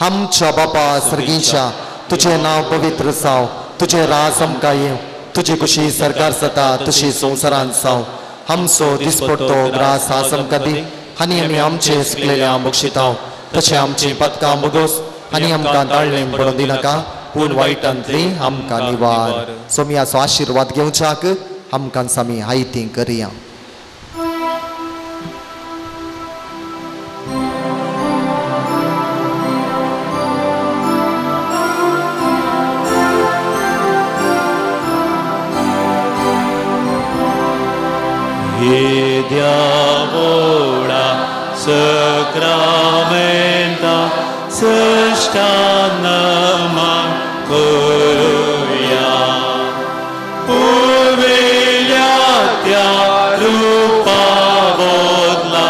आमच्या बापा सर्गीच्या तुझे नाव पवित्र जाव, तुझे राज आमकां येव, तुझी कुशी सरकार जाता तशी संवसारांत जाव. आमचो दिसपडटो ग्रास आज आमकां दी, आनी आमी आमचे सुकलेल्या बक्षिताव, तशें आमची पदकां मुगोस आनी आमकां ताळणें पडूं दिनाका, पूण वायटांतली आमकां निवार. सोमयाचो आशिर्वाद घेवच्याक आमकां आमी आयती करया. हे diavola sacramenta sășteană-mă căruia Urvelea-tea rupa vodla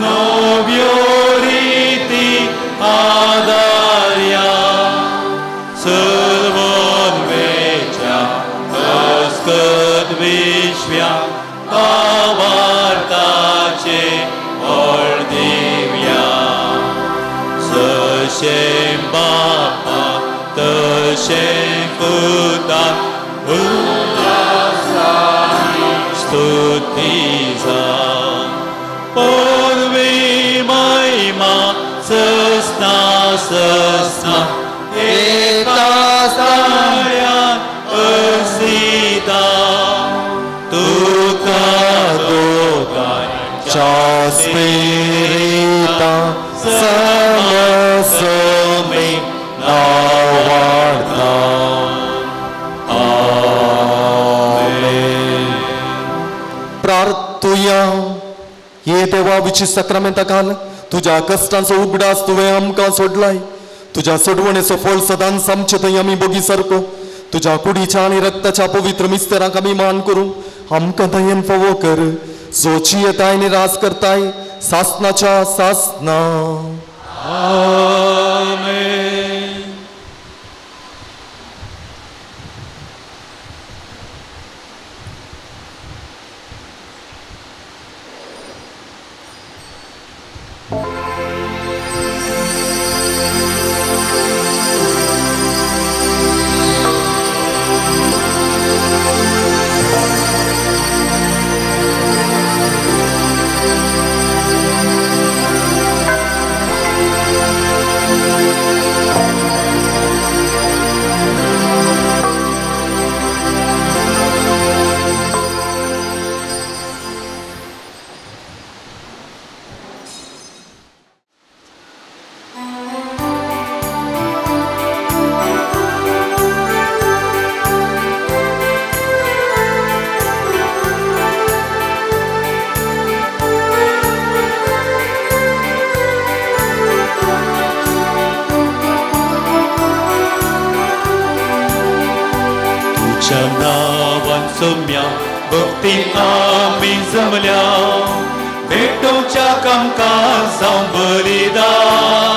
novioriti adaria Sălvon veceaăscăt vișvia avartace oldivia să-și bapa tăși-n puta stutiza porvi maima să-sna eta starea însita tu Ciao Spirita Samosome Navarta. Amen. प्रार्थुया. ये देवा विचित सक्रमेंता काल तुझ्या कष्टांचो उगडास तुवें आमकां सोडलाय. तुझ्या सोडवणेचो फळ सदांच आमचे थंय आमी बोगी सारको. तुझ्या कुडीच्या आनी रक्ताच्या पवित्र मिस्तेराक आमी मान करूं आमकां दयेन फावो कर. जोची येताय निराश करताय सासनाच्या सासना. Amen. Navanसुम्या भक्ती आमी जमल्या भेटोवच्या कामकाज जावं बलिदान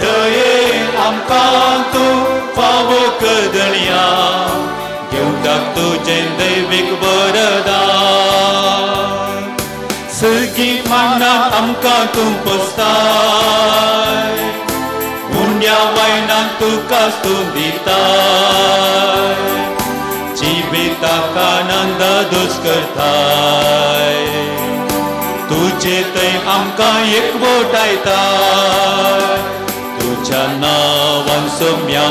दयेन आमकां तूं फावो करदण्या घेवंक तुजें दैवीक वरदान सर्गीक मांडात आमकां तूं पोसताय पुण्या वायनाक तुका तूं दिताय जिविताक आनंद दूस करताय तुजे थंय आमकां एकवटायताय तुज्या नांवान सोम्या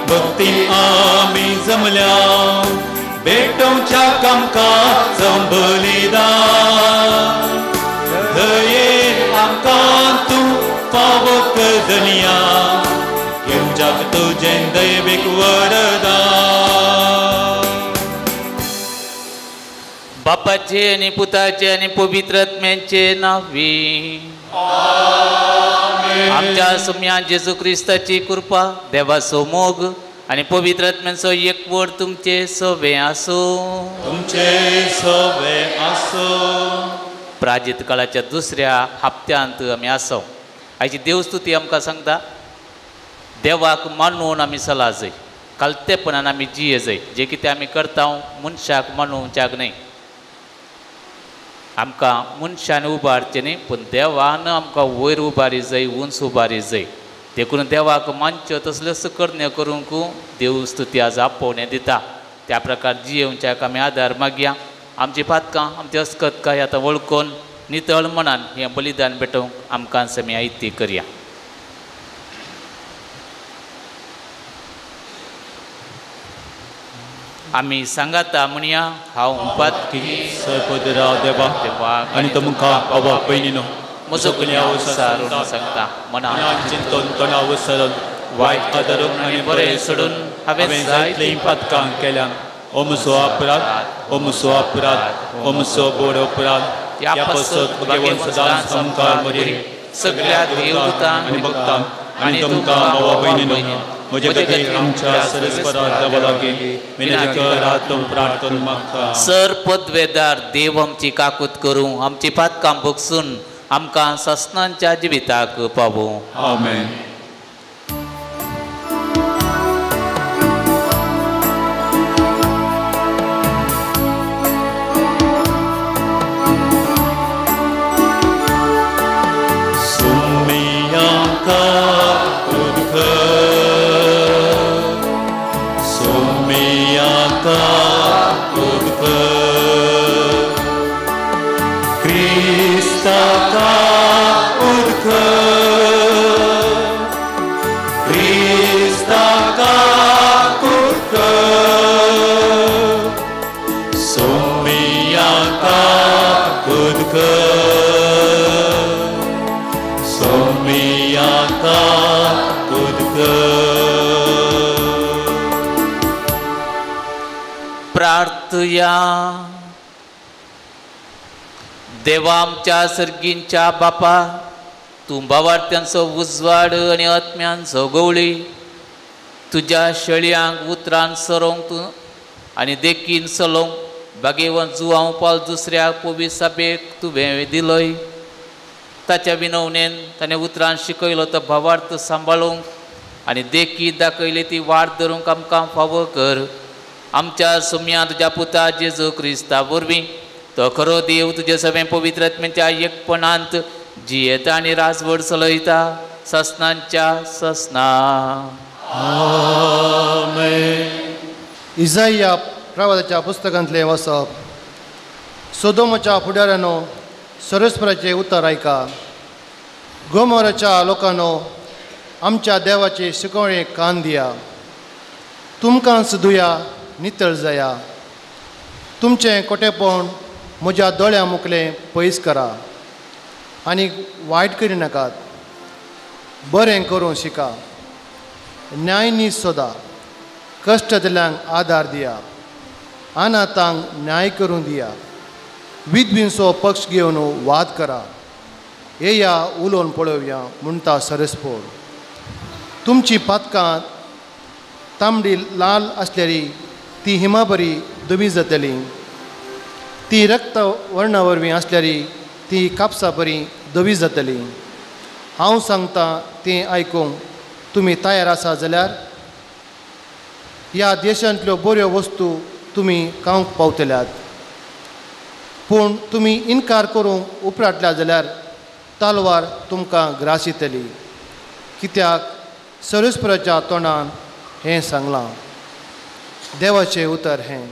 भक्ती आमी जमल्या भेटोवच्या कामकाज जावं बलिदान दयेन आमकां तूं फावो करदण्या घेवच्याक तुजें दैवीक वरदान बापाचे आणि पुताचे आणि पवित्र आत्म्याचे नावी आमच्या सोम्या जेजू क्रिस्ताची कृपा देवाचो मोग आणि पवित्र आत्म्याचो एकवट तुमचे सोबे आसो. प्राजित काळाच्या दुसऱ्या हप्त्यांत आमी आसो. आयची देवस्तुती आमकां सांगता देवाक मानून आमी चला जाय कालतेपणान आमी जिये जाय जे कितें आमी करता मनशाक मानूच्याक न्हय. आमकां मनशान उबारचें न्ही पूण देवान आमकां वयर उबारी जाय उंच उबारी जाय देखून देवाक मंच तसल्यो सकरण्यो करूंक देव स्तुती आज आपोवणे दिता. त्या प्रकार जियेवच्या आमी आदार मागया. आमची पातकां आमची अस्कतकाय आतां वळखून नितळ मनान हें बलिदान भेटोवंक आमकां समी आयती करया. आमी सांगाता म्हणया हांव पातकी सर्पदराव देवा आनी तुमकां बाबा पयलीनो म्हजो कन्या सारून सांगता मनान चिंतन तणाव सरल वायट आदारून आनी बरें सोडून हांवें जायतलीं पातकां केल्यान हो म्हजो अपराध हो म्हजो अपराध हो म्हजो बोड अपराध. ह्या पासत घेवन सदांच आमकां बरी सगळ्या देवदूतांक आनी भक्तांक आनी तुमकां बाबा पयलीनो म्हजे खातीर आमच्या सरस्वरा देवा लागीं विनय करात प्रार्थना मागता. सर पदवेदार देव आमची काकूत करूं आमची पातकां भोगसून आमकां ससनांच्या जिविताक पावूं. आमेन. प्रार्थया. देवा आमच्या सर्गींच्या बापा तूं भावार्थ्यांचो उजवाड आनी आत्म्यांचो गवळी तुज्या शेळयांक उतरान सरोंक तूं आनी देखीन चलोवंक बागेवन जुवांव पाल दुसऱ्याक पवी सभेक तुवें दिलय. ताच्या विनवणेन ताणें उतरान शिकयलो तो भावार्थ सांबाळूंक आनी देखी दाखयली ती वाट धरूंक आमकां फावो कर. आमच्या सुम्या तुज्या पुता जेजू क्रिस्ता वरवीं तो खरो देव तुजे सगळें पवित्र आत्म्याच्या एकपणांत जियेता आनी राजवड चलयता ससनांच्या ससना. इसाइया प्रवादाच्या पुस्तकांतलें वचप. सोदोमाच्या फुडाऱ्यानो सरस्वराचें उतर आयका. गोमोराच्या लोकांनो आमच्या देवाचे शिकवणे कान दिया. तुमकां सुदुया नितळ जाया. तुमचें कोटेपण म्हज्या दोळ्या मुखलें पयस करा आनी वायट करी नाकात. बरें करूं शिका. न्याय नीस सोदा. कश्ट दिल्यांक आदार दिया. अनाथांक न्याय करूं दिया. विधवींचो पक्ष घेवन वाद करा. येया उलोवन पळोवया म्हणटा सरस्पोर. तुमची पातकां तांबडी लाल आसलेली ती हिमा बरी दुबी जातली. ती रक्त वर्णा वरवीं आसलेली ती कापसा बरी धवी जातली. हांव सांगता तें आयकूंक तुमी तयार आसा जाल्यार ह्या देशांतल्यो बऱ्यो वस्तू तुमी खावंक पावतल्यात. पूण तुमी इन्कार करूंक उपराटल्या जाल्यार तालवार तुमकां ग्रासितली. कित्याक सरस्वराच्या तोंडान हें सांगलां. देवाचें उतर हें.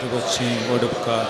देवाचें व्हड उपकार.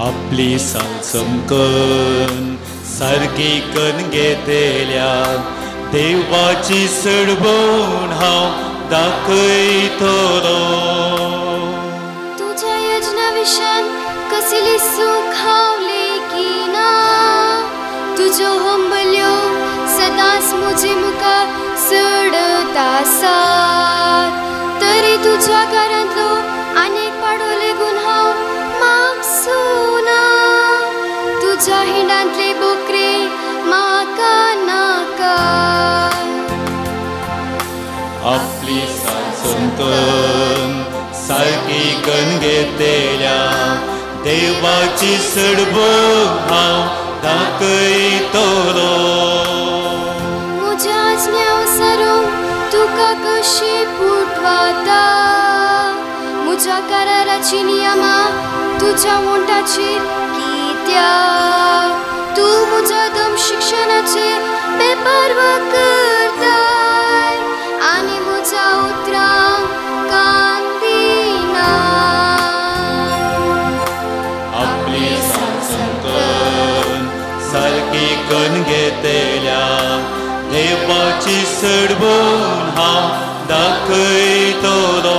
आपली सालसमकन सारकी कन घेतल्या देवाची सडवून हांव दाखयतलो. तुझ्या योजना विशान कसली सुखावली की ना. तुज्यो हंबल्यो सदांच म्हजे मुखार सडत आसात. तरी तुज्या घरांतलो आनीक पाडो लेगून हांव मागसूं ना. तुझ्या हिंडांतले बोकरे म्हाका नाका आपली सांसंतन सारकी करून घेतल्या देवाची सडबड हांव दाखयतलो म्हज्या आज्ञा सारूंक तुका कशी फुटवाता म्हज्या कराराची नियमा तुझ्या वंटाचेर कित्याक तूं म्हज्या दम शिक्षणाचेर बेपर्वा करताय आनी म्हज्या उतरांक कान दिना आपली सांसंतन सारकी करून घेतल्या देवाची सडबड हांव दाखयतलो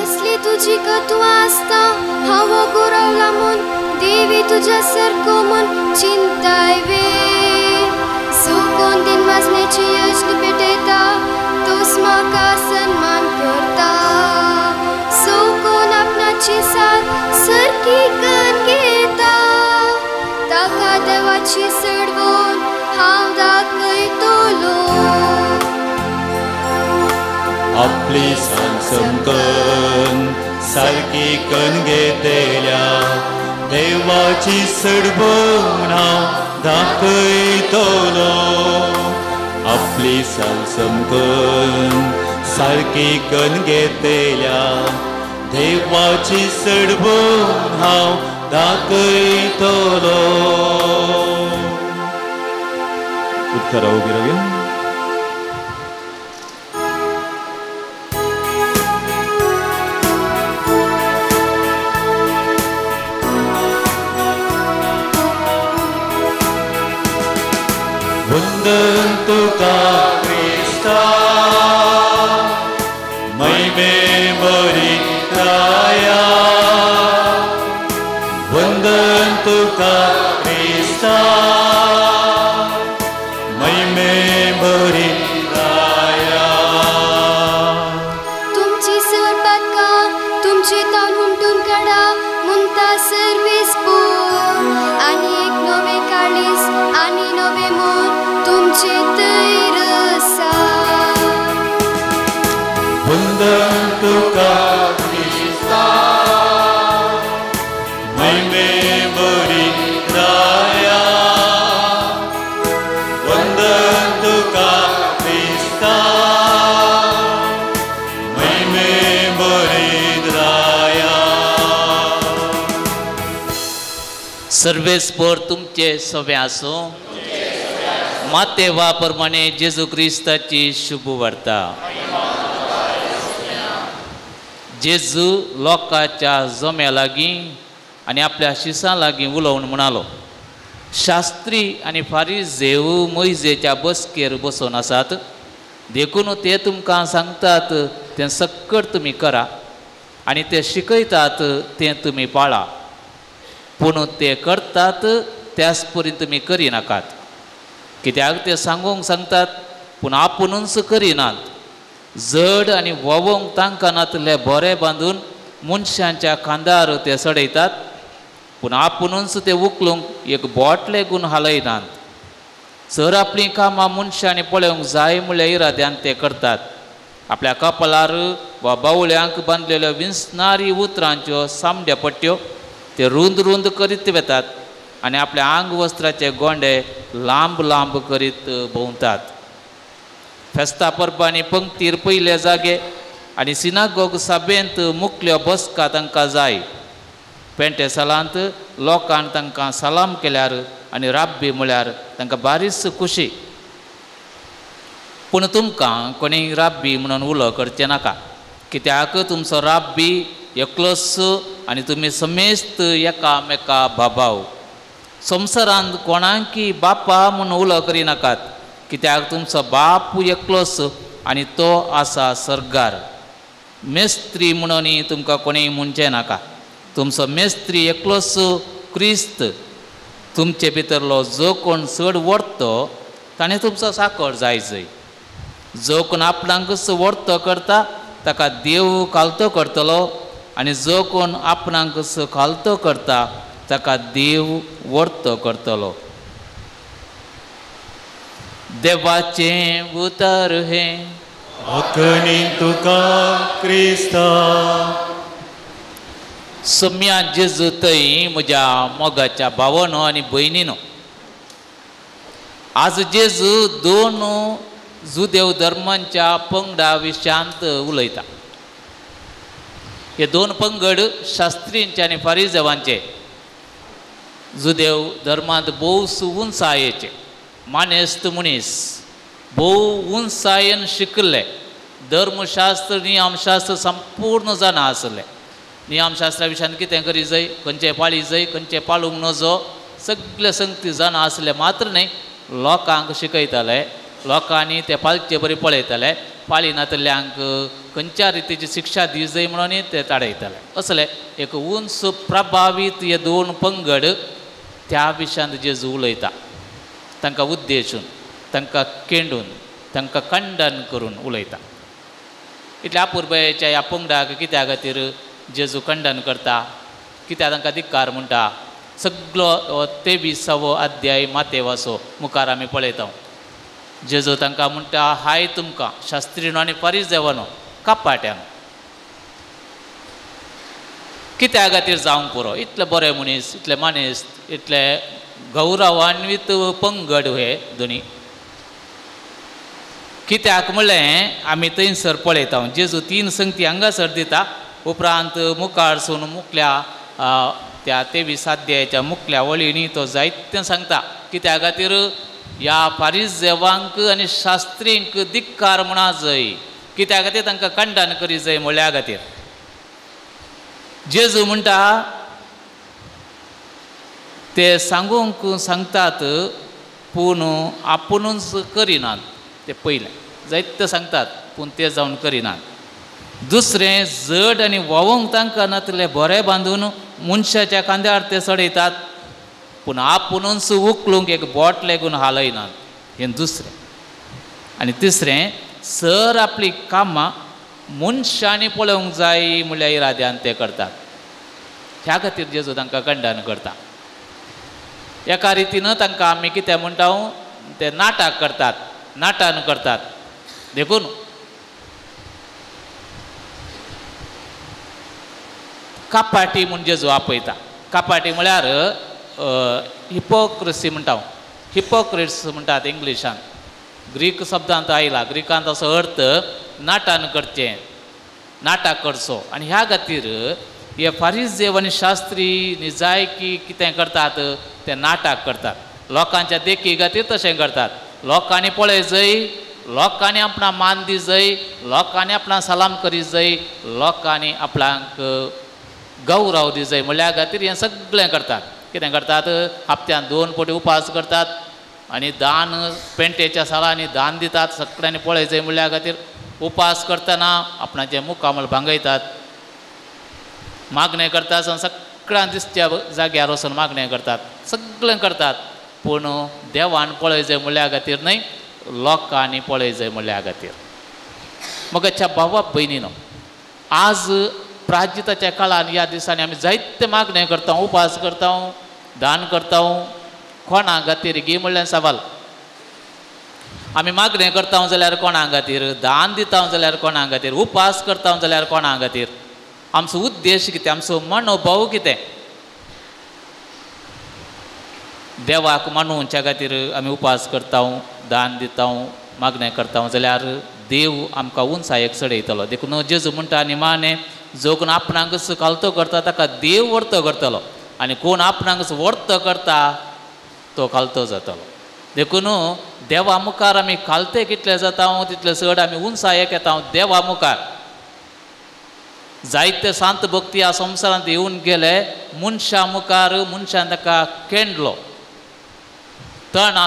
असली तुजी कत्वां आसता हांव गोरवला म्हूण देवी तुज्या सारको म्हूण चिंताय वे सो कोण दिन वाजण्याची यज्ञ पेटयता तोच म्हाका सन्मान करता सो कोण आपणाची साथ सारकी करून घेता ताका देवाची सडवण हांव दाखयतलो आपली सांसंतन सारकी करून घेतल्या देवाची सडबड हांव दाखयतलो आपली सांसंतन सारकी करून घेतल्या देवाची सडबड हांव दाखयतलो उत्तरा उबी रावया वंदन तुका क्रिस्ता महिमे बरी राया वंदन तुका क्रिस्ता महिमे बरी राया तुमची सरपातका तुमची तालून तुमकडा मुंता सर्वीस पोर आणि एक नवे काळीस आणि नवे मोर तुमचे तैर आसा वंदन तुका क्रिस्ता महिमे बरी राया वंदन तुका क्रिस्ता महिमे बरी राया सर्वेस्पर तुमचे सवे आसूं मातेवा प्रमाणे जेजू क्रिस्ताची शुभ वार्ता जेजू लोकांच्या जम्या लागीं आनी आपल्या शिसां लागीं उलोवन म्हणालो शास्त्री आनी फारिझेव मोइजेच्या बसकेर बसून आसात देखून ते तुमकां सांगतात तें सक्कट तुमी करा आनी ते शिकयतात तें तुमी पाळा पूण ते करतात त्याच परी तुमी करिनाकात कित्याक ते सांगूंक सांगतात पूण आपुणूच करिनात जड आनी वोवंक तांकां नातले बरे बांदून मनशांच्या खांदार ते सडयतात पूण आपुणूच ते उखलूंक एक बोट लेगून हालयनात जर आपलीं कामां मनशांनी पळोवंक जाय म्हळ्या इराद्यान ते करतात आपल्या कपलार वा बावळ्यांक बांदलेल्यो विंसणारी उतरांच्यो सामड्या पट्ट्यो ते रुंद रुंद करीत वेतात आनी आपल्या आंग वस्त्राचे गोंडे लांब लांब करीत भोंवतात फेस्ता परबांनी पंक्तीर पयले जागे आनी सिनागोग सभेंत मुखल्यो बसका तांकां जाय पेंटे सालांत लोकांन तांकां सलाम केल्यार आनी राब्बी म्हळ्यार तांकां बारीस खुशी पूण तुमकां कोणी राब्बी म्हणून उलो करचें नाका कित्याक तुमचो राब्बी एकलोच आनी तुमी समेस्त एकामेका बाबाव संवसारांत कोणाकी बापा म्हूण उलो करिनाकात कित्याक तुमचो बाप एकलोच आनी तो आसा सर्गार मेस्त्री म्हणून तुमकां कोणीय म्हणचें नाका तुमचो मेस्त्री एकलोच क्रिस्त तुमचे भितरलो जो कोण चड वर्तो ताणें तुमचो साकर जायचय जो कोण आपणाकच वर्तो करता ताका देव खालतो करतलो आनी जो कोण आपणाकच खालतो करता ताका देव वर्त करतलो. देवाचें उतर हे अखणी तुका क्रिस्ता. सम्या जेजू थंय म्हज्या मोगाच्या भावानो आनी भयणीनो, आज जेजू दोन जुदेव धर्मांच्या पंगडा विशयांत उलयता. हे दोन पंगड शास्त्रींचे आनी फारिजेवांचे. जुदेव धर्मांत भोव उंचायेचे मानेस्त मनीस, भोव उंचायेन शिकले, धर्मशास्त्र नियमशास्त्र संपूर्ण जाणा आसले. नियमशास्त्रा विशयान कितें करी जाय, खंयचें पाळी जाय, खंयचें पाळूंक नजो, सगळे संगती जाणा आसले. मात्र न्ही, लोकांक शिकयताले, लोकांनी ते पाळचे बरें पळयताले, पाळी नातल्यांक खंयच्या रितीची शिक्षा दी जाय म्हणून ते ताडयताले. असले एक उंच प्रभावीत हे दोन पंगड त्या विशयांत जेजू उलयता. तांकां उद्देशून, तांकां केंडून, तांकां खंडन करून उलयता. इतल्या अपुर्बेच्या ह्या पंगडाक कित्या खातीर जेजू खंडन करता, कित्याक तांकां धिक्कार म्हणटा, सगळो 23वो अध्याय मातेवाचो मुखार आमी पळयता. जेजू तांकां म्हणटा, हाय तुमकां शास्त्रीनो आनी फारिजेवानो, कापाट्यान, कित्या खातीर जावंक पुरो. इतले बरे मनीस, इतले मनीस, इतले गौरवान्वित पंगड हे दोनी. कित्याक म्हणलें आमी थंयसर पळयता, जेजू 3 संगती हांगासर दिता. उपरांत मुखार सून मुखल्या त्या 23 अध्यायाच्या मुखल्या वळींनी तो जायतें सांगता. कित्या खातीर ह्या फारिजेवांक आनी शास्त्रींक धिक्कार म्हणा जाय, कित्या खातीर तांकां खंडन करी जाय म्हळ्या खातीर. जेजू म्हणटा ते सांगूंक सांगतात, पूण आपुणूच करिनात. ते पयलें जायते सांगतात पूण ते जावन करिनात. दुसरें, जड आनी वोवंक तांकां नातले बरें बांदून मनशाच्या खांद्यार ते चडयतात, पूण आपुणूच उखलूंक एक बोट लेगून हालयनात. हें दुसरें. आनी तिसरें, सर आपली कामां मनशांनी पळोवंक जाय म्हणल्या इराद्यान ते करतात. ह्या खातीर जेजू तांकां खंडन करता. एका रितीन तांकां आमी कितें म्हणटा, ते नाटक करतात, नाटन करतात. देखून कापाटी म्हूण जेजू आपयता. कापाटी म्हळ्यार हिपोक्रेसी म्हणटा. हिपोक्रेट्स म्हणटात इंग्लिशान. ग्रीक शब्दांत आयला. ग्रीकांत असो अर्थ नाटन करचें, नाटक करचो. आनी ह्या खातीर हे फारिजेव आनी शास्त्री जाय की कितें करतात, ते नाटक करतात. लोकांच्या देखी खातीर तशें करतात. लोकांनी पळय जाय, लोकांनी आपणाक मान दी जाय, लोकांनी आपणाक सलाम करी जाय, लोकांनी आपणाक गौरव दी जाय म्हळ्या खातीर हें सगळें करतात. कितें करतात, हप्त्यान 2 फावटी उपास करतात आनी दान पेंटेच्या सालांनी दान दितात. सगळ्यांनी पळय जाय म्हळ्या खातीर उपास करतना आपणाचें मुखामळ भांगयतात, मागणें करतात. सगळ्यां दिसच्या जाग्यार वचून मागणें करतात. सगळें करतात, पूण देवान पळय जाय म्हळ्या खातीर न्हय, लोकांनी पळय जाय म्हळ्या खातीर. मोगाच्या भावा भयणीनो, आज प्राजिताच्या काळान ह्या दिसांनी आमी जायते मागणें करता, उपास करता, दान करता. कोणा खातीर गी म्हणल्यार सवाल. आमी मागणें करता जाल्यार कोणा खातीर, दान दिता जाल्यार कोणा खातीर, उपास करता जाल्यार कोणा खातीर. आमचो उद्देश कितें, आमचो मनोभाव कितें. देवाक मानूच्या खातीर आमी उपास करता, दान दिता, मागणें करता जाल्यार देव आमकां उंचायेक चडयतलो. देखून जेजू म्हणटा निमाणें, जो कोण आपणाकच कालतो करता ताका देव वर्त करतलो, आनी कोण आपणाकच वर्त करता तो कालतो जातलो. देखून देवा मुखार आमी कालते कितले जाता तितले चड आमी उंचायेक येता देवा मुखार. जायते सांत भक्ती ह्या संवसारांत येवन गेले, मनशा मुखार मनशान ताका केंडलो, तण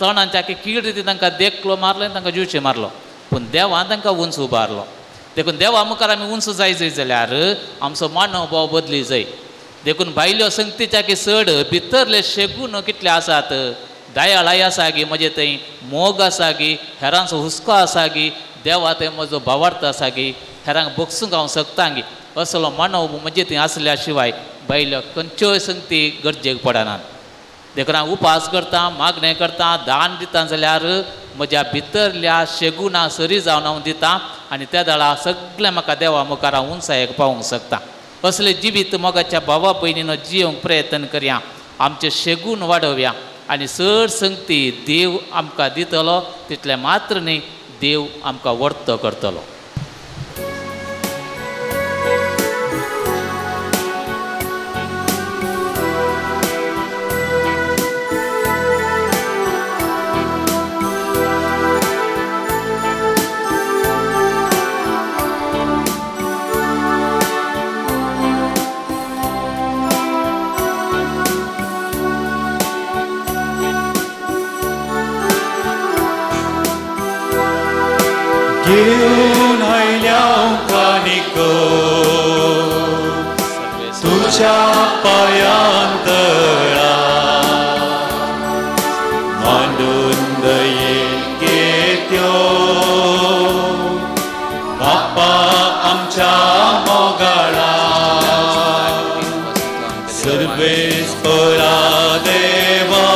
तणांच्या कीड रिती तांकां देखलो मारलो आनी तांकां जुचे मारलो, पूण देवान तांकां उंच उबारलो. देखून देवा मुखार आमी उंच जाय जाल्यार आमचो मनोभाव बदली जाय. देखून भायल्यो संगतीच्या की चड भितरले शेगून कितले आसात, दयाळाय आसा गी, म्हजे थंय मोग आसा गी, हेरांचो हुस्को आसा गी, देवा थंय म्हजो भावार्थ आसा गी, हेरांक बगसूंक हांव शकता गी, असलो मनोभाव म्हजे थंय आसल्या शिवाय बायलो खंयच्योय संगती गरजेक पडनात. देखून हांव उपास करता, मागणें करता, दान दिता जाल्यार म्हज्या भितरल्या शेगुणा सरी जावन हांव दितां आनी त्या दाळा सगळें म्हाका देवा मुखार हांव उंचायेक पावूंक शकता. असले जिवीत मोगाच्या भावा भयणीनो जियोंक प्रयत्न करया, आमचे शेगूण वाडोवया आनी चड संगती देव आमकां दितलो. तितलें मात्र न्ही, देव आमकां वर्त करतलो. घेऊन आयल्या कानिको तुझ्या पायांतळा मांडून दयेल घेत्यो बाप्पा आमच्या मोगाळा सर्वेस्परा देवा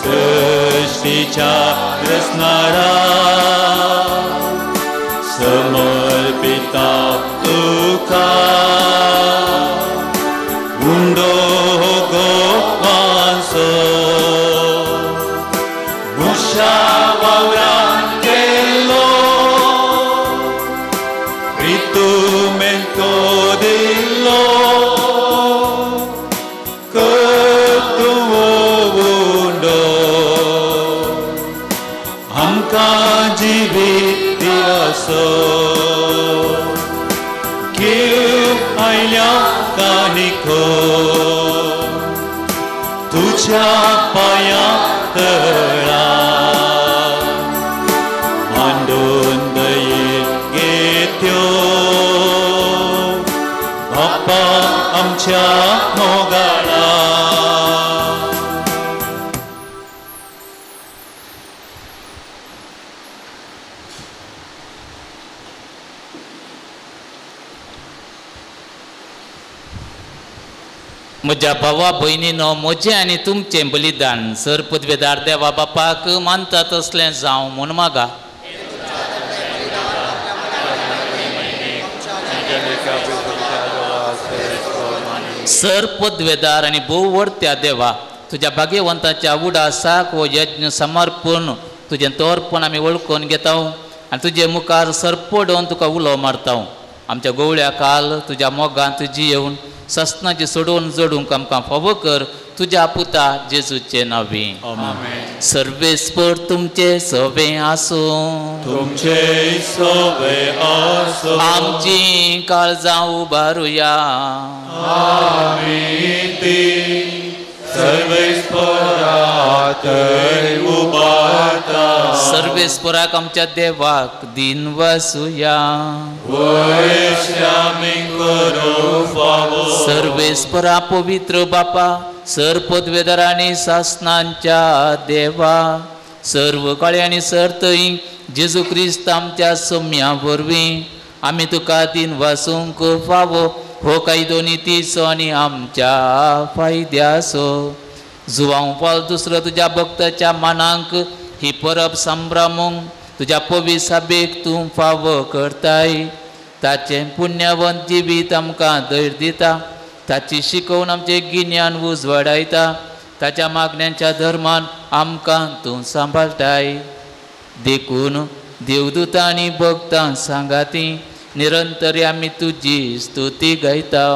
सृष्टीच्या रचणारा समर्पिता तुका उंडो गोपांसो मुशा वावरान गेलो रितुमेंतो दिलो उंडो आमकां जिवीत दिलासो घेऊन आयल्या कानिको तुझ्या पांया तळा मांडून दयेक घेत्यो बाप्पा आमच्या मोगाळा. म्हज्या भावा भयणीनो म्हजें आनी तुमचें बलिदान सर पदवेदार देवा बापाक मानता तसलें जावं म्हूण मागा. सर पदवेदार आनी भोववर्त्या देवा, तुज्या भाग्यवंताच्या उडासाक हो यज्ञ समर्पण तुजें तोरपण आमी वळखून घेता आनी तुजे मुखार सरपडोवन तुका उलो मारता. आमच्या गवळ्या काल तुज्या मोगांत जियेवन सस्नाची सोडून जोडूंक आमकां फावो कर तुज्या पुता जेजूचे नांवी. सर्वेस्पर तुमचे सवे आसूं, तुमचे सवे आसूं, आमची काळजां उबारुया. आमी ती सर्वेस्परात उबारता. सर्वेस्पराक आमच्या देवाक दिन वासुया. सर्वेस्परा पवित्र बापा, सर पदवेदार आनी सासणांच्या देवा, सर्व काळे आनी सर्तई जेजू क्रिस्त आमच्या सम्या वरवीं आमी तुका दिन वासूंक फावो हो कायदो नितीचो आनी आमच्या फायद्याचो. जुवांव पावल दुसरो तुज्या भक्ताच्या मानांक ही परब संभ्रमूंक तुज्या पवित्र सभेक तूं फावो करताय. ताचें पुण्यवंत जिवीत आमकां धैर्य दिता, ताची शिकोवन आमचें गिन्यान उजवाडायता, ताच्या मागण्यांच्या धर्मान आमकां तूं सांबाळटाय. देखून देवदूतां आनी भक्तां सांगाती निरंतर आमी तुजी स्तुती गायता.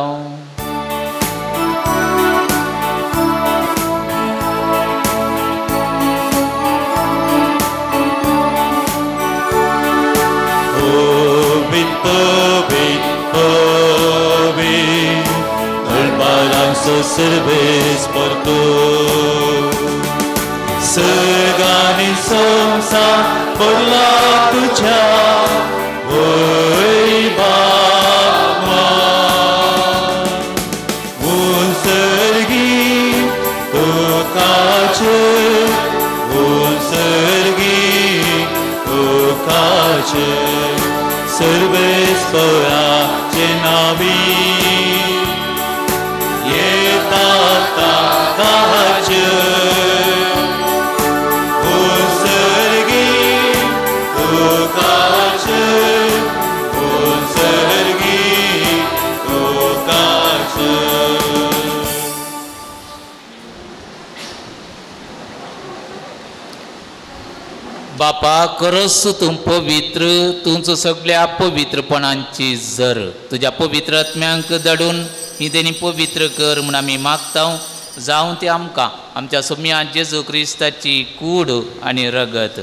Serves por Săgani somsa por la tucea voi bama un sărghi tu cace un sărghi tu cace serves por a cenavi बापा करस तूं पवित्र तुमचो सगळ्या पवित्रपणांची झर तुझ्या पवित्र आत्म्यांक धाडून ही तेणी पवित्र कर म्हूण आमी मागता जावं ते आमकां आमच्या सोम्या जेजू क्रिस्ताची कूड आनी रगत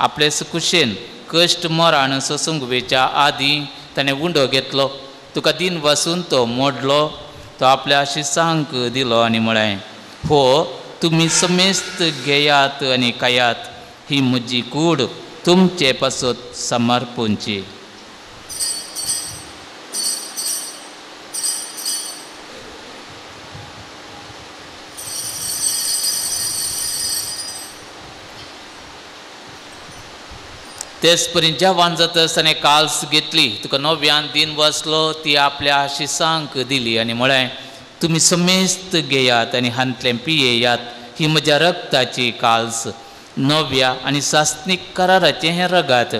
आपले कुशेन कश्ट मरण ससंगवेच्या आदीं ताणें उंडो घेतलो तुका दिन वसून तो मोडलो तो आपल्या शिसांक दिलो आनी म्हळें हो तुमी समेस्त घेयात आनी खायात ही म्हजी कूड तुमचे पासत समर्पूंची तेच पर्यंत जेवण जाता आसतना काल्स घेतली तुका नव्यान दिन वसलो ती आपल्या शिसांक दिली आनी म्हळें तुमी समेस्त घेयात आनी हांतलें पियेयात ही म्हज्या रक्ताची काल्स नव्या आनी सासनीक कराराचें हें रगत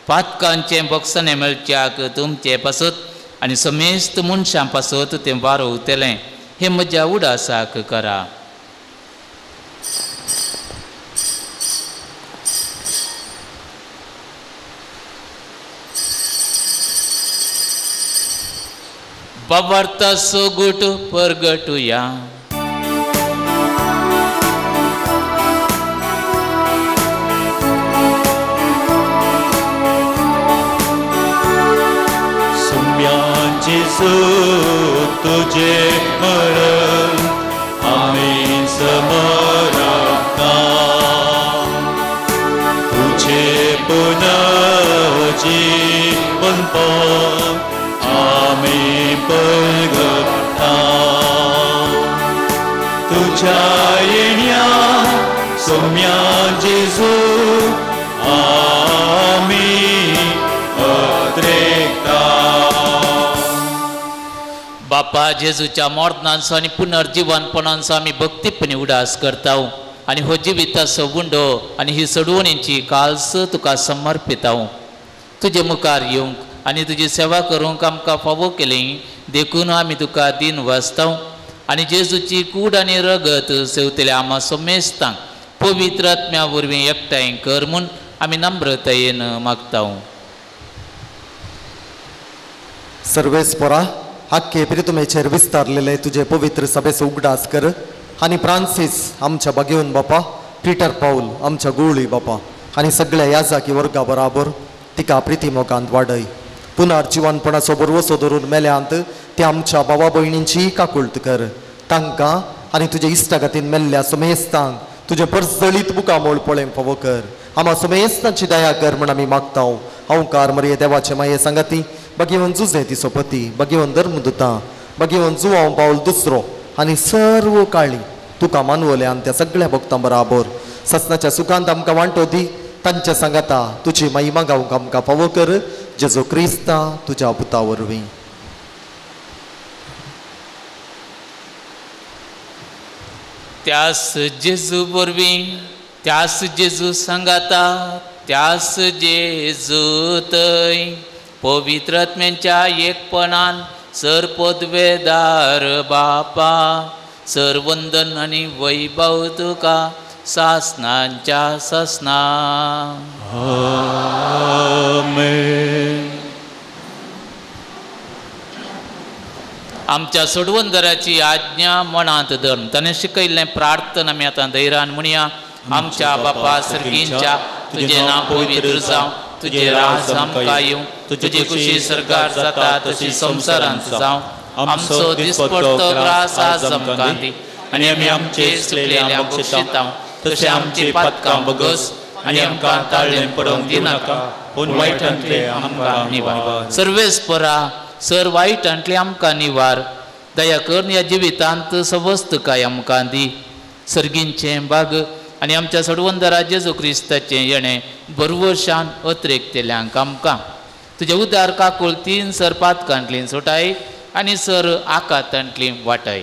पातकांचें बक्षणें मेळच्याक तुमचे पासत आनी समेस्त मनशां पासत तें वारोवतलें हें म्हज्या उडासाक करा बाबार्ता सोगूट परगटुया जेजू तुझे मरण आम्ही समरता तुझे पुनर्जीवन पण आम्ही परगटा तुझ्या येण्या सोम्या जेजू आम्ही अत्रेकता बापा जेजूच्या मोर्नांचो आनी पुनर्जीवनपणांचो आमी भक्तीपणी उडास करता आनी हो जिविताचो गुंडो आनी ही सडवणींची काल्स तुका समर्पिता तुजे मुखार येवंक आनी तुजी सेवा करूंक आमकां फावो केली देखून आमी तुका दिन वाचता आनी जेजूची कूड आनी रगत सेवतल्या आमा समेस्तांक पवित्र आत्म्या वरवीं एकठांय कर म्हूण आमी नम्रतायेन मागता सर्वेस्परा आख्खे प्रितुमेचेर विस्तारलेले तुझे पवित्र सभेचो उगडास कर आनी फ्रांसीस आमच्या बागेवन बापा पिटर पाऊल आमच्या गुळी बापा आनी सगळ्या याजाकी वर्गा बराबर तिका प्रितीमोगांत वाडय पुनर्जीवनपणाचो बरवसो धरून मेल्यांत ते आमच्या भावा भयणींची काकुळट कर तांकां आनी तुजे इश्टागतीन मेल्ल्या समेस्तांक तुजे परजळीत बुकामोळ पळोवंक फावो कर आमा समेस्तांची दया कर म्हण आमी मागता अवकार मरे देवाचे माये सांगाती भगीवन जुजे तिचो पती भगीवन धर्मदुता भगीवन जुवांव पावल दुसरो आनी सर्व काळी तुका मानवल्यान त्या सगळ्या भक्तां बराबर ससनाच्या सुखांत आमकां वांटो दी तांच्या सांगाता तुजी महिमा गावंक आमकां फावो कर जेजू क्रिस्ता तुज्या पुता वरवीं त्यास जेजू वरवीं त्यास जेजू सांगाता त्यास जेजू थंय पवित्र आत्म्याच्या एकपणान सर पदवेदार बापा सर वंदन आनी वैभव तुका सासनांच्या सासना आमेन. आमच्या सोडवंदराची आज्ञा मनांत धरून ताणें शिकयल्लें प्रार्थना आमी आतां धैर्यान म्हणया आमच्या बापा सर्गींच्या तुजें नांव पवित्र जावं तुजे राज आमकां येवं तुजी खुशी सरकार जाता तशी संवसारांत जावं आमचो दिसपडटो ग्रास आज आमकां दी आनी आमी आमचे चुकलेल्या बक्षितांव तशें आमची पातकां बगस आनी आमकां ताळ्ळें पडोवंक दिनाका पूण वायटांतले आमकां निवार सर्वेस्परा सर वायटांतले आमकां निवार दया करून ह्या जिवितांत सवस्त काय आमकां दी सर्गींचें बाग आनी आमच्या सोडवंदरा जेजू क्रिस्ताचें येणें बरवर्शान अत्रेकतेल्यांक आमकां तुजे उदार काकुळतीन सर पातकांतली सुटाय आनी सर आकांतांतली वाटाय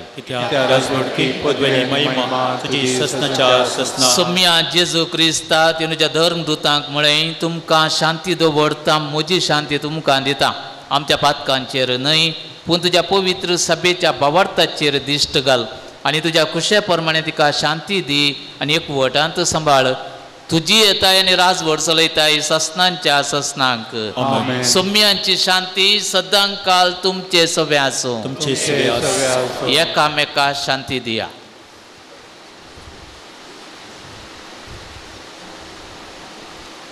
सोम्या जेजू क्रिस्ता तुज्या धर्मदुतांक म्हळें तुमकां शांती दवरता म्हजी शांती तुमकां दिता आमच्या पातकांचेर न्हय पूण तुज्या पवित्र सभेच्या भावार्थाचेर दिश्ट घाल आनी तुज्या खुशे प्रमाणे तिका शांती दी आनी एकवटांत सांबाळ तुझी येताय आणि राजवड चलयताय ससनांच्या ससनांक आमेन. सोम्यांची शांती सदां काल तुमचे सवे आसो तुमचे सवे आसो. एकामेका शांती दिया.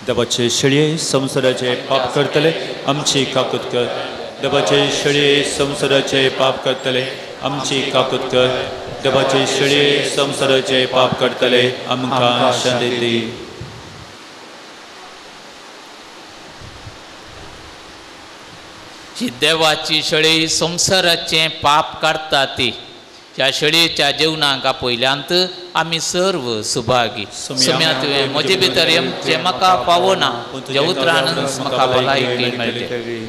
देवाचे शेळये संसाराचे पाप करतले आमची काकूत कर. देवाचे शेळये संसाराचे पाप करतले आमची काकूत कर. देवाचे शेळये संसाराचे पाप करतले आमकां शांती दी. जी देवाची शेळी संसाराचे पाप काढता ती त्या शेळयेच्या जेवणाक पयल्यांत आमी सर्व सुभागी. सुम्या तुवें म्हजे भितर जे म्हाका पावना ज्या उतरान म्हाका भलायकी मेळटे.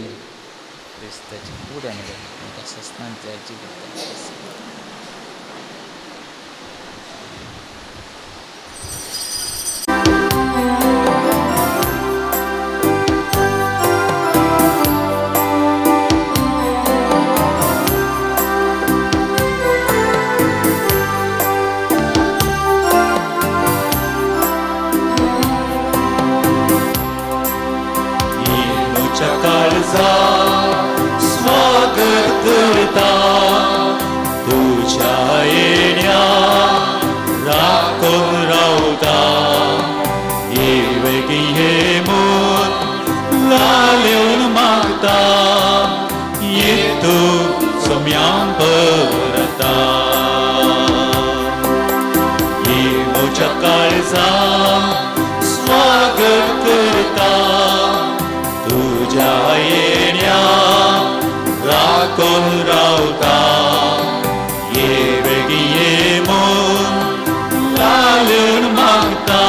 स्वागत करता तुझ्या येण्या राखून रावता. येवगी हे मूल लालेवन मागता येतो सोम्यां परता. ये मोच्या काळजा स्वागत करता तुझ्या येण्या राखून रावता. येवगी ये मूल लालेवन मागता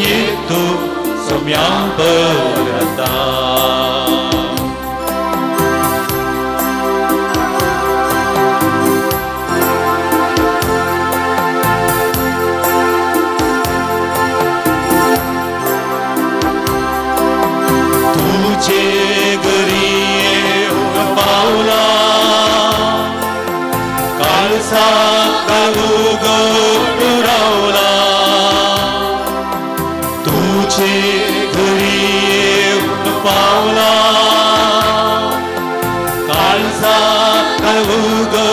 येतो सोम्यां परता. तुझे घरी येऊन पावला काळसा काळूगो रावला. तुझे घरी येऊन पावला काळसा काळूगो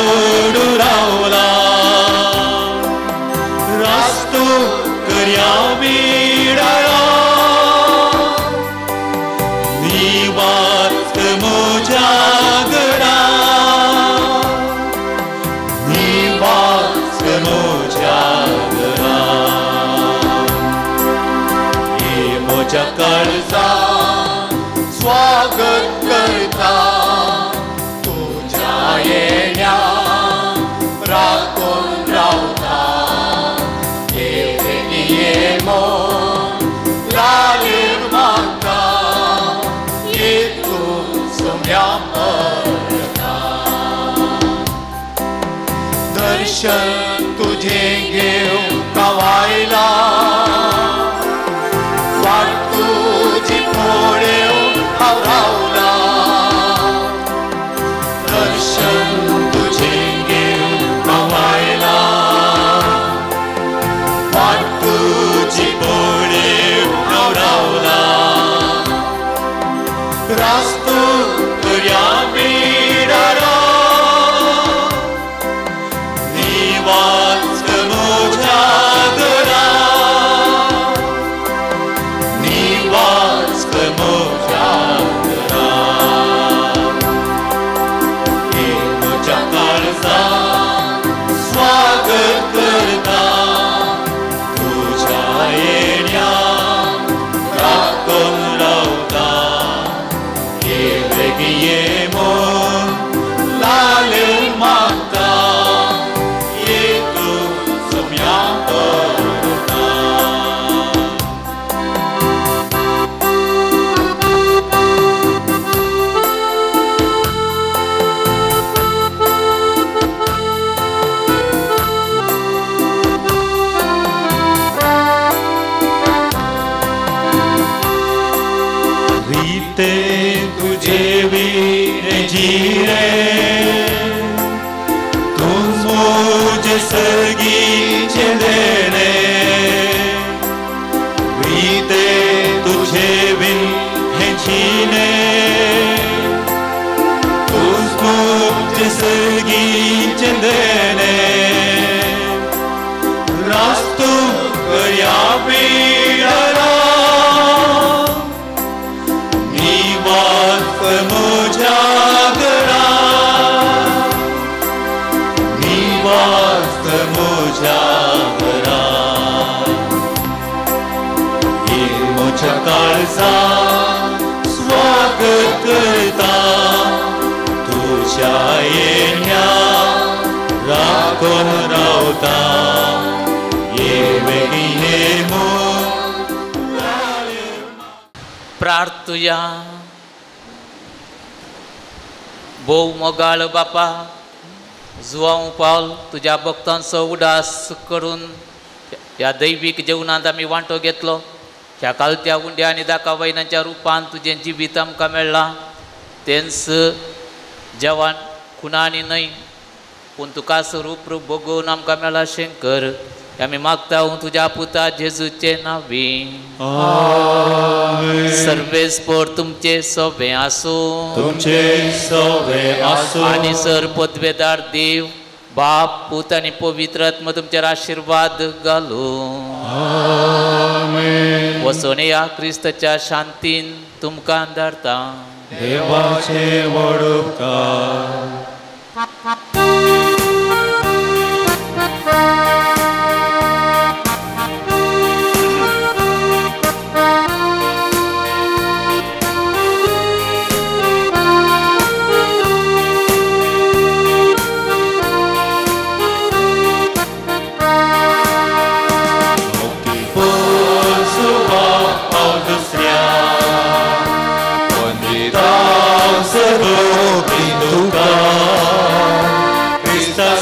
रावला. रास्तो कर्या बिडाळा निवास मोजा गडा. निवास मोजा गडा. ये मोजा काळजा स्वागत करता तुझ्या येण्या राखून रावता. येवगी ये मूल लालेवन मागता येतो सोम्यां परता. दर्शन तुझे घेऊन कावायला वाट तुझी फोडेऊन हांव रावला. दर्शन तुझे घेऊन कावायला वाट तुझी फोडेऊन हांव रावला. रास्तो कर्या बिडाळा निवास मोजा गडा. निवास मोजा गडा. ये मोजा काळजा स्वागत करता तुझ्या येण्या राखून रावता. येवगी ये मूल लालेवन मागता येतो सोम्यां परता. रीते तुझे वीर जीरे तुम मुझे सर्गी देने. वास्त म्हज्या घरांत येल म्हज्या काळजांत स्वागत करता तुज्या येण्याक राखून रावता ये बेगीन ये प्रार्थुया. भोव मोगाळ बापा, जुवांव पावल तुज्या भक्तांचो उडास करून ह्या दैवीक जेवणांत आमी वांटो घेतलो. ह्या कालत्या उंड्या आनी दाखवायनाच्या रुपान तुजें जिवीत आमकां मेळ्ळां. तेंच जेवण खुणांनी न्हय पूण तुका स्वरूप रूप भोगून आमकां मेळ्ळा शंकर. आमी मागता तुज्या पुता जेजूचे नांवी. सर्वेस्पर तुमचे सोबे आसूं, तुमचे सोबे आसूं आनी सर पदवेदार देव बाप पूत आनी पवित्र आत्मा तुमचेर आशिर्वाद घालूं. वचून या क्रिस्ताच्या शांतीन तुमकां धाडटा. देवाचे व्हड उपकार.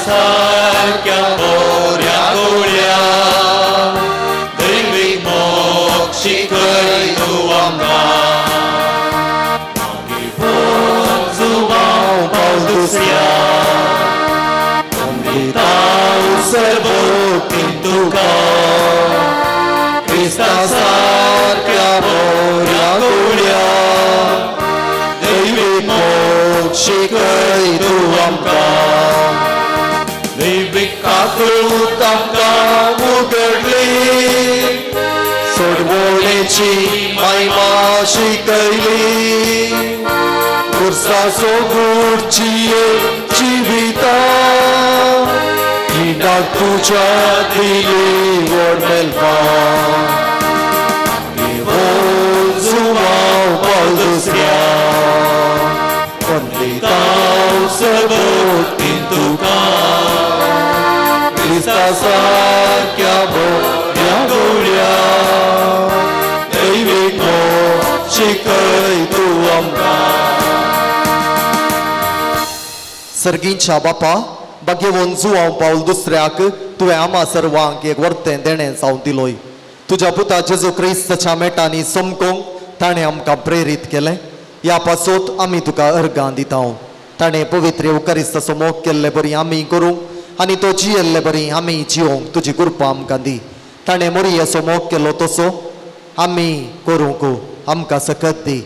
Sakia boria golia, David moksi kai tuanga. Magi pozubau paudusia, Konditau serbo pintuka. Krista sakia boria golia, David moksi kai tuanga. David kakutamka ugadli, सोडवण्याची महिमा शिकयली. खुर्सा सोगूरची जिविता हिंडाक तुझ्या दिली व्हड मेलपां. जुवांव पावल दुसऱ्या कोंडलितांव सरभोवतीं तुका. क्रिस्ता सारक्या बोऱ्या गवळ्या दैवीक मोग शिकय तूं आमकां. सर्गींच्या बापा, बागेवून जुवांव पावल दुसऱ्याक तुवें आम्हा सर्वांक एक वर्तें देणें जावन दिलोय. तुज्या पुता जेजू क्रिस्ताच्या मेटांनी समकोंक ताणें आमकां प्रेरीत केलें. ह्या पासोत आमी तुका अर्गां दिता. ताणें पवित्र युकारिस्ताचो मोग केल्ले बरी आमी करूंक आनी तो जियेल्ले बरी आमी जिवंक तुजी कृपा आमकां दी. ताणें मोरयेचो मोग केलो तसो आमी करूंक आमकां सकत दी.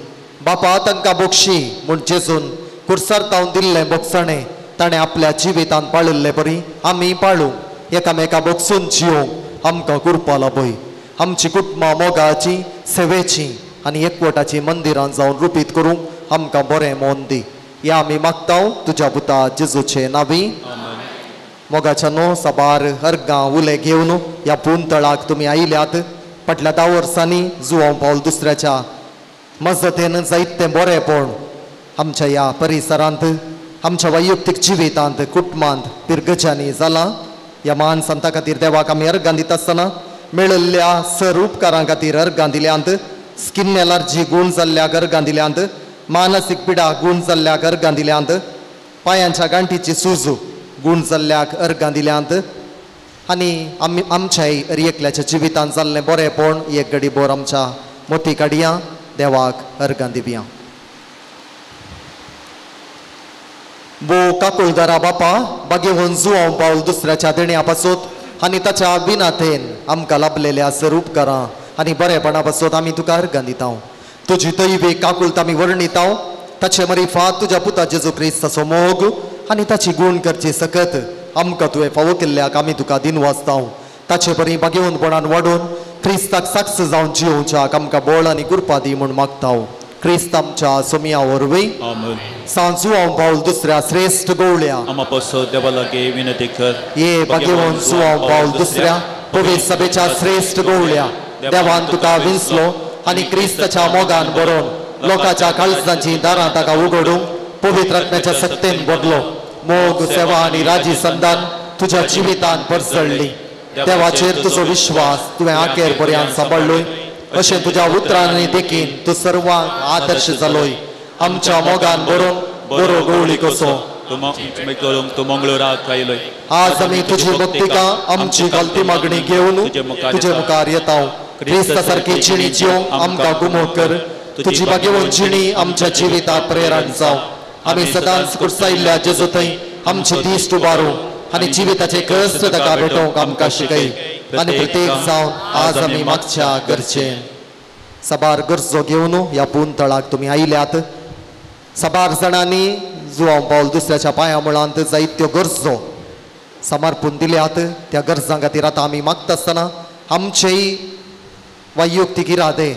बापा, तांकां बक्षी म्हूण जेजून कुर्सारतावन दिल्लें बक्षणें ताणें आपल्या जिवितांत पाळिल्ले बरी आमी पाळूंक एकामेका बक्षून जिवंक आमकां कृपा लाभय. आमची कुटुंबां मोगाची सेवेची आनी एकवटाची मंदिरां जावन रुपीत करूंक आमकां बरें मोन दी. या आमी मागता तुज्या पुता जेजूचे नांवी. मोगाच्या न्हू साबार अर्गां उले घेवन ह्या पुंतळाक तुमी आयल्यात. फाटल्या 10 वर्सांनी जुवांव पावल दुसऱ्याच्या मजतेन जायतें बरेंपण आमच्या ह्या परिसरांत आमच्या वैयक्तीक जिवितांत कुटुंबांत पिरगज्यांनी जालां. ह्या महान संतां खातीर देवाक आमी अर्गां दिता आसतना मेळिल्ल्या सर उपकारां खातीर अर्गां दिल्यांत. स्किन एलर्जी गूण जाल्ल्याक अर्गां दिल्यांत. मानसीक पिडा गूण जाल्ल्याक अर्गां दिल्यांत. पांयांच्या गांठीची सूज गूण जाल्ल्याक अर्गां दिल्यांत. आनी आमी आमच्या एकल्याच्या जिवितांत जाल्लें बरेंपण एक घडी भर आमच्या मोठी काडया. देवाक अर्गां दिवया. बो काकुळदारा बापा, बागेवून जुवांव पावल दुसऱ्याच्या देण्या पासत आनी ताच्या बिनातेन आमकां लाभलेल्या सर उपकारां आनी बरेपणा पासत आमी तुका अर्गां दिता. तुजी दैवीक काकुळट आमी वर्णिता. ताचे मरिफात तुज्या पुता जेजू क्रिस्ताचो मोग आनी ताची गूण करची सकत आमकां तुवें फावो केल्ल्याक आमी तुका दिन वाचता. ताचे बरी बागेवूनपणान वाडून क्रिस्ताक साक्ष जावन जिवोवच्याक आमकां बळ आनी कृपा दी म्हूण मागता. क्रिस्त आमच्या सोमिया वरवीं आमेन. सांजू हांव पावल दुसऱ्या श्रेष्ठ गवळ्या आम्हा पासो देवा लागीं विनंती कर. ये भाग्यवान सुवाव पावल दुसऱ्या पवित्र सभेच्या श्रेष्ठ गवळ्या देवान तुका विंचलो आनी क्रिस्ताच्या मोगान बरोवन लोकांच्या काळजांची दारां ताका उगडूंक पवित्र आत्म्याच्या सत्तेन भरलो. मोग सेवा आनी राजी संदान तुज्या जिवितान परसळ्ळी. देवाचेर तुजो विश्वास तुवें आखेर पर्यंत सांबाळलोय. अशें तुज्या उतरांनी देखीन तूं सर्वांक आदर्श जालोय. आमच्या मोगान बरोवन बरो गवळी कसो तूं मंगळुराक आयलोय. आज आमी तुजी भक्तिका आमची गलती मागणी घेवन तुजे मुखार येता. क्रिस्ता सारकी जिणी जिवंक आमकां गुमो कर. तुजी भाग्यवान जिणी आमच्या जिवितांत प्रेरण जावं. आमी सदांच कुडसायिल्ल्या जेजू थंय आमचे दिश्ट उबारूं आनी जिविताचे कश्ट ताका भेटोवंक आमकां शिकय. आनी प्रत्येक जावन आज आमी मागच्या गरजेन साबार गरजो घेवन ह्या पुंतळाक तुमी आयल्यात. साबार जाणांनी जुवांव पावल दुसऱ्याच्या पांया मुळांत जायत्यो गरजो समर्पून दिल्यात. त्या गरजां खातीर आतां आमी मागता आसतना आमचेय वैयक्तीक इरादे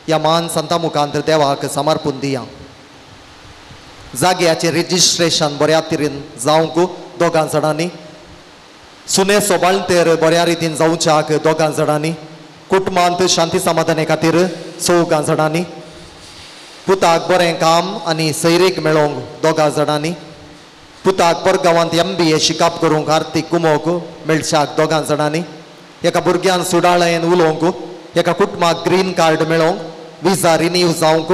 ह्या महान संता मुखांत देवाक समर्पून दिया. जाग्याचें रेजिस्ट्रेशन बऱ्या तरेन जावंक दोगां जाणांनी. सुने सोबाळतेर बऱ्या रितीन जावच्याक दोगां जाणांनी. कुटुंबांत शांती समाधाने खातीर 4 जाणांनी. पुताक बरें काम आनी सैरीक मेळोवंक 2 जाणांनी. पुताक परगांवांत MBA शिकाप करूंक आर्थीक कुमोवक मेळच्याक 2 जाणांनी. एका भुरग्यान सुडाळेन उलोवंक एका कुटुंबाक ग्रीन कार्ड मेळोवंक विजा रिन्यू जावंक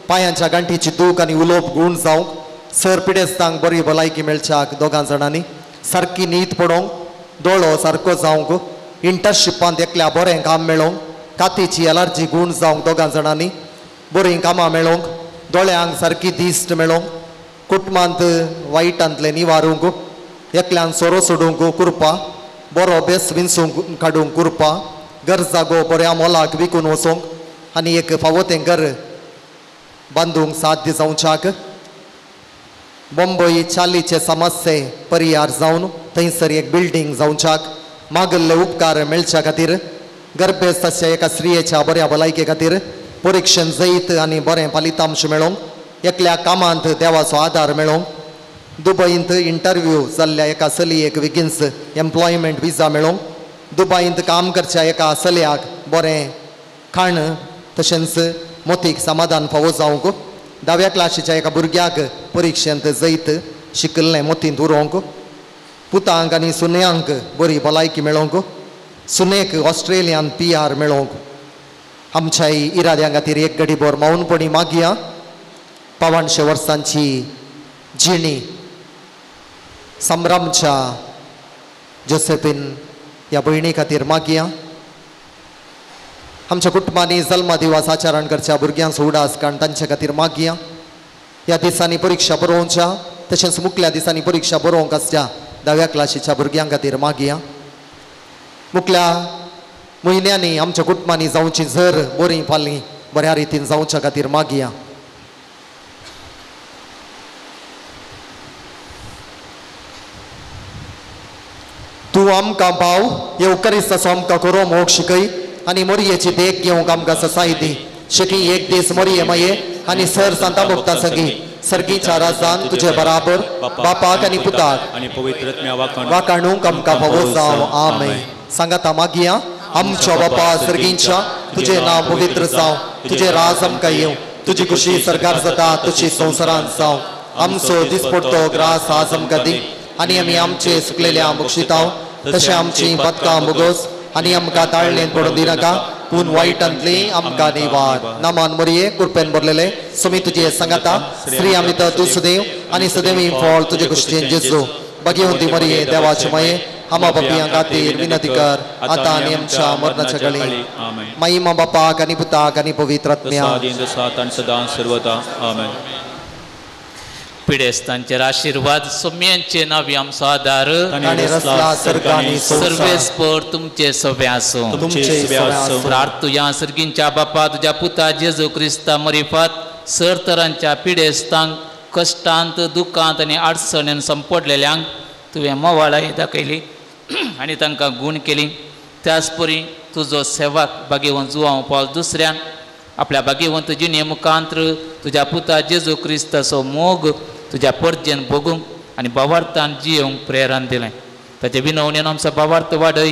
पांयांच्या गांठीची दूख आनी उलोवप गूण जावंक सर पिडेस्तांक बरी भलायकी मेळच्याक 2 जाणांनी. सारकी न्हीद पडोवंक दोळो सारको जावंक इंटर्नशिपांत एकल्या बरें काम मेळोवंक कातीची एलर्जी गूण जावंक 2 जाणांनी. बरीं कामां मेळोवंक दोळ्यांक सारकी दिश्ट मेळोवंक कुटुंबांत वायटांतले निवारूंक एकल्यान सोरो सोडूंक कुरपा बरो बेस विंचूंक काडूंक कुरपा गरजा गो बऱ्या मोलाक विकून वचोंक आनी एक फावो तें घर बांदूंक साध्य जावच्याक. मुंबई चालीचे समस्ये परिहार जावन थंयसर एक बिल्डींग जावच्याक मागल्ले उपकार मेळच्या खातीर गर्भस्थाच्या एका स्त्रियेच्या बऱ्या भलायके खातीर परीक्षेन जैत आनी बरें फलितांश मेळोवंक एकल्या कामांत देवाचो आदार मेळोवंक दुबईंत इंटरव्यू जाल्ल्या एका चलयेक बेगीनच एम्प्लॉयमेंट विजा मेळोवंक दुबईंत काम करच्या एका चलयाक बरें खाण तशेंच मोतीक समाधान फावो जावंक 10व्या क्लासीच्या एका भुरग्याक परीक्षेंत जैत शिकल्लें मोतींत उरोवंक पुतांक आनी सुन्यांक बरी भलायकी मेळोवंक सुनेक ऑस्ट्रेलियान PR मेळोवंक आमच्या इराद्यां खातीर एक घडीभर मौनपणी मागया. 55 वर्सांची जिणी संभ्रमच्या जोसेफीन ह्या भयणी खातीर मागया. आमच्या कुटुंबांनी जल्म दिवस आचरण करच्या भुरग्यांचो उडास काण तांचे खातीर मागया. ह्या दिसांनी परीक्षा बरोवच्या तशेंच मुखल्या दिसांनी परीक्षा बरोवंक आसच्या 10व्या क्लासीच्या भुरग्यां खातीर मागया. मुखल्या म्हयन्यांनी आमच्या कुटुंबांनी जावची झर बरी फालीं बऱ्या रितीन जावच्या खातीर मागया. तूं आमकां भाव येवकरिस्ताचो आमकां करो मोग शिकय आनी मोरयेची देख घेवंक आमकां ससाय दी. शिकी एक दीस मोरये माये आनी सर सांता भक्तां सगी सर्गीच्या राजान तुजे बराबर बापाक आनी पुताक आनी पवित्र आत्म्या वाकाणूंक आमकां फावो जावं. आमेन. सांगाता मागया. आमच्या बापा सर्गींच्या तुझे नाव पवित्र जावं. तुझे राज आमकां येवं. तुजी खुशी सरकार जाता तुजी संवसारांत जावं. आमचो दिसपडटो ग्रास आज आमकां दी आनी आमी आमचे सुकलेल्या मुक्षितांव तशें आमची पदकां मुगोस आनी आमकां ताळणेन पडून दिनाका पूण वायटांतली आमकां निवार. नामान मोरये कृपेन भरलेले सुमी तुजे सांगाता श्री आमी तूं सुदेव आनी सदैवी फळ तुजे कुशीचें जेजू भाग्यवंती मोरये देवाचे माये आमा बापयां खातीर विनंती कर आतां आनी आमच्या मरणाच्या घडी. महिमा बापाक आनी पुताक आनी पवित्र आत्म्याक सदां सर्वदा. आमेन. पिडेस्तांचेर आशीर्वाद सोम्यांचे नावी आमचो आदार सर्वेस्पर तुमचे सवे आसूं. प्रार्थुया सर्गींच्या बापा तुज्या पुता जेजू क्रिस्ता मरिफात सर तरांच्या पिडेस्तांक कश्टांत दुखांत आनी अडचणेन संपडलेल्यांक तुवें मोवाळाय दाखयली आनी तांकां गूण केली. त्याच परी तुजो सेवाक भाग्यवान जुवांव पावल दुसऱ्यान आपल्या भाग्यवंत जिणे मुखांत्र तुझ्या पुता जेजू क्रिस्ताचो मोग तुझ्या परजेन भोगूंक आनी भावार्थान जियोंक प्रेरण दिलें. ताचे विनवणेन आमचो भावार्थ वाडय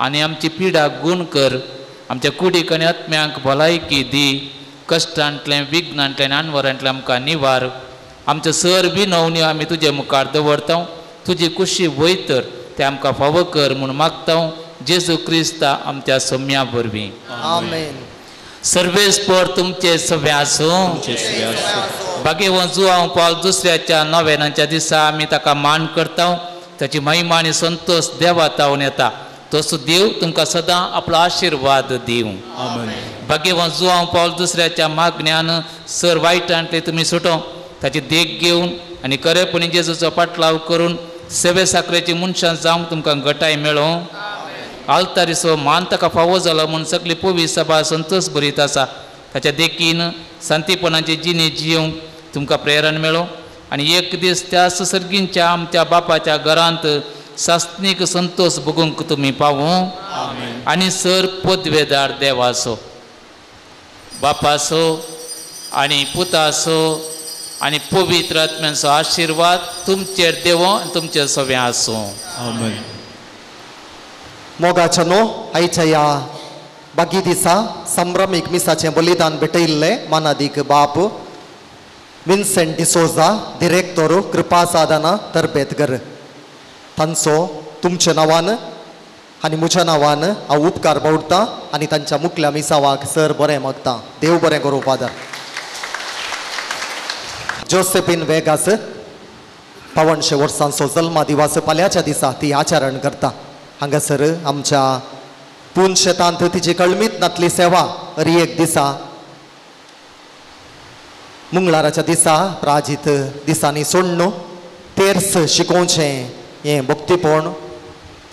आनी आमची पिडा गूण कर. आमच्या कुडीक आनी आत्म्यांक भलायकी दी. कश्टांतले विघ्नांतल्यान आनवरांतले आमकां निवार. आमच्यो सर विनवण्यो आमी तुजे मुखार दवरता. तुजी खुशी वयतर ते आमकां फावो कर म्हूण मागता जेजू क्रिस्ता आमच्या सोम्या वरवीं. आमेन. सर्वेस्पर तुमचे सवे आसूं. भाग्यवंत जुआंव पॉल दुसऱ्याच्या नव्यानाच्या दिसा आमी ताका मान करता. ताची महिमा आनी संतोष देवा तावन येता. तसो देव तुमकां सदां आपलो आशिर्वाद दिवं. भाग्यवंत जुआंव पॉल दुसऱ्याच्या मागण्यान सर वायटांतले तुमी सुटो. ताची देख घेवन आनी खरेपणी जेजूचो पाटलाव करून सेवे साकरेची मनशां जावंक तुमकां घटाय मेळो. आल्तारीचो मान ताका फावो जालो म्हूण सगळी पोवी सभा संतोष भरीत आसा. ताच्या देखीन शांतीपणाचे जिणे जियोंक तुमकां प्रेरण मेळो. आनी एक दीस त्या सर्गींच्या आमच्या बापाच्या घरांत सासनीक संतोष भोगूंक तुमी पावो. आनी सर पदवेदार देवाचो बापाचो आनी पुताचो आनी पवित्र आत्म्याचो आशिर्वाद तुमचेर देवो आनी तुमचे सवे आसूं. मोगाच्या न्हू आयच्या ह्या बागी दिसा संभ्रमीक मिसाचें बलिदान भेटयल्ले मानादीक बाप विन्सेंट डिसोजा डिरेक्टर कृपा साधना तरबेतकर तांचो तुमच्या नांवान आनी म्हज्या नांवान हांव उपकार बावडटां आनी तांच्या मुखल्या मिसावाक सर बरें मागता. देव बरें करूं फादर. जोसेफीन वेगास 52 वर्सांचो जल्मा दिवस फाल्यांच्या दिसा ती आचरण करता. हांगासर आमच्या पूण शेतांत तिची कळमीत सेवा हरी एक दिसा मंगळाराच्या दिसा प्राजीत दिसांनी सोडणो तेर्स शिकोवचें हें भक्तीपण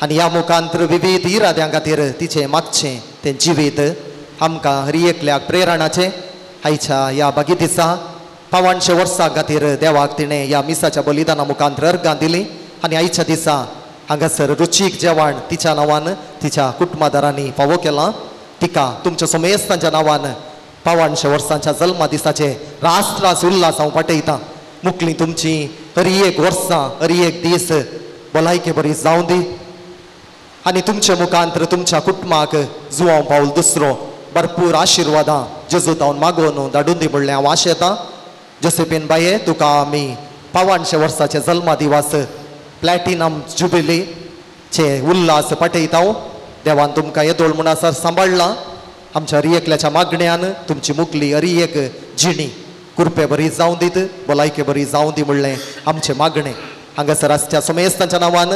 आनी ह्या मुखांतर विविध इराद्यां खातीर तिचें मागचें तें जिवीत आमकां हरी एकल्याक प्रेरणाचें आयच्या ह्या बागी दिसा 52 वर्सां खातीर देवाक तिणें ह्या मिसाच्या बलिदाना मुखांतर अर्गां दिलीं. आनी आयच्या दिसा हांगासर रुचीक जेवण तिच्या नांवान तिच्या कुटुंबादारांनी फावो केलां. तिका तुमच्या समेस्तांच्या नांवान 52 वर्सांच्या जल्मा दिसाचे रास उल्हास हांव पाठयतां. मुखलीं तुमची हरी एक वर्सां हरी एक दीस भलायकी बरी जावं दी. आनी तुमच्या मुखांतर तुमच्या कुटुंबाक जुआंव पावल दुसरो भरपूर आशिर्वादां जेजू तावन मागोवन धाडून दी म्हणलें हांव आशेतां. जोसेफीन बाये तुका आमी 52 वर्साचे जल्मा दिवस प्लॅटिनम जुबिलीचे उल्हास पाठयता. देवान तुमकां येदोळ म्हणसर सांबाळलां. आमच्या हरी एकल्याच्या मागण्यान तुमची मुखली हरी एक जिणी कुरपे बरी जावं दीत भलायकी बरी जावं दी म्हणलें आमचें मागणें. हांगासर आसच्या समेस्तांच्या नांवान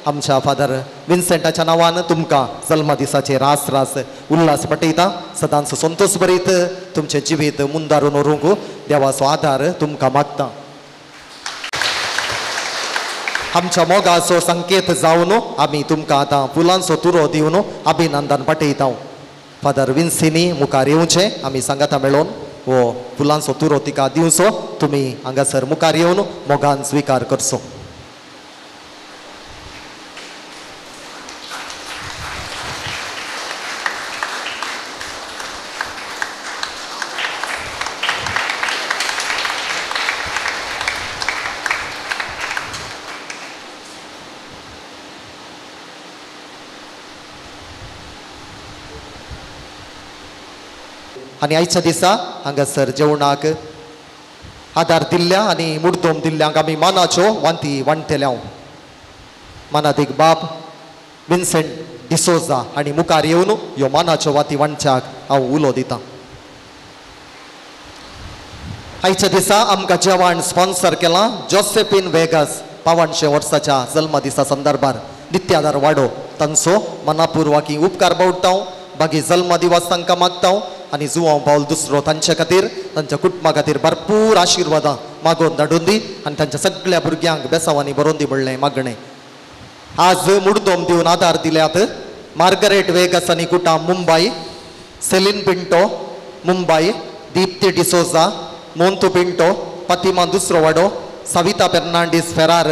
आमच्या फादर विन्सेंटाच्या नांवान तुमकां जल्मा दिसाचे रास उल्हास पाठयता. सदांच संतोष भरीत तुमचें जिवीत मुंदारून व्हरूंक देवाचो आदार तुमकां मागता. आमच्या मोगाचो संकेत जावन आमी तुमकां आतां फुलांचो तुरो दिवन अभिनंदन पाठयता. फादर विन्सिनी मुखार येवचें आमी सांगाता मेळोन हो फुलांचो तुरो तिका दिवचो. तुमी हांगासर मुखार येवन मोगान स्विकार करचो. आनी आयच्या दिसा हांगासर जेवणाक आदार दिल्ल्या आनी मुर्दोम दिल्ल्यांक आमी मानाच्यो वांती वांटतल्या. मानादीक बाब विन्सेंट डिसोजा आनी मुखार येवन ह्यो मानाच्यो वाती वांटच्याक हांव उलो दितां. आयच्या दिसा आमकां जेवण स्पॉन्सर केलां जोसेफीन वेगास 52 वर्साच्या जल्मा दिसा संदर्भार नित्यादार वाडो तांचो मनापुरवाकी उपकार बावडटा. बागी जल्मा दिवस तांकां मागता. आनी जुआंव पावल दुसरो तांचे खातीर तांच्या कुटुंबा खातीर भरपूर आशिर्वादां मागोवन धाडून दी आनी तांच्या सगळ्या भुरग्यांक बेसांवांनी बरोवन दी म्हणलें मागणें. आज मुर्दोम दिवन आदार दिल्यात मार्गरेट वेगस आनी कुटाम मुंबय, सेलिन पिंटो मुंबय, दीप्ती डिसोजा, मोंतू पिंटो, फातिमा दुसरो वाडो, सविता फेर्नांडीस फेरार,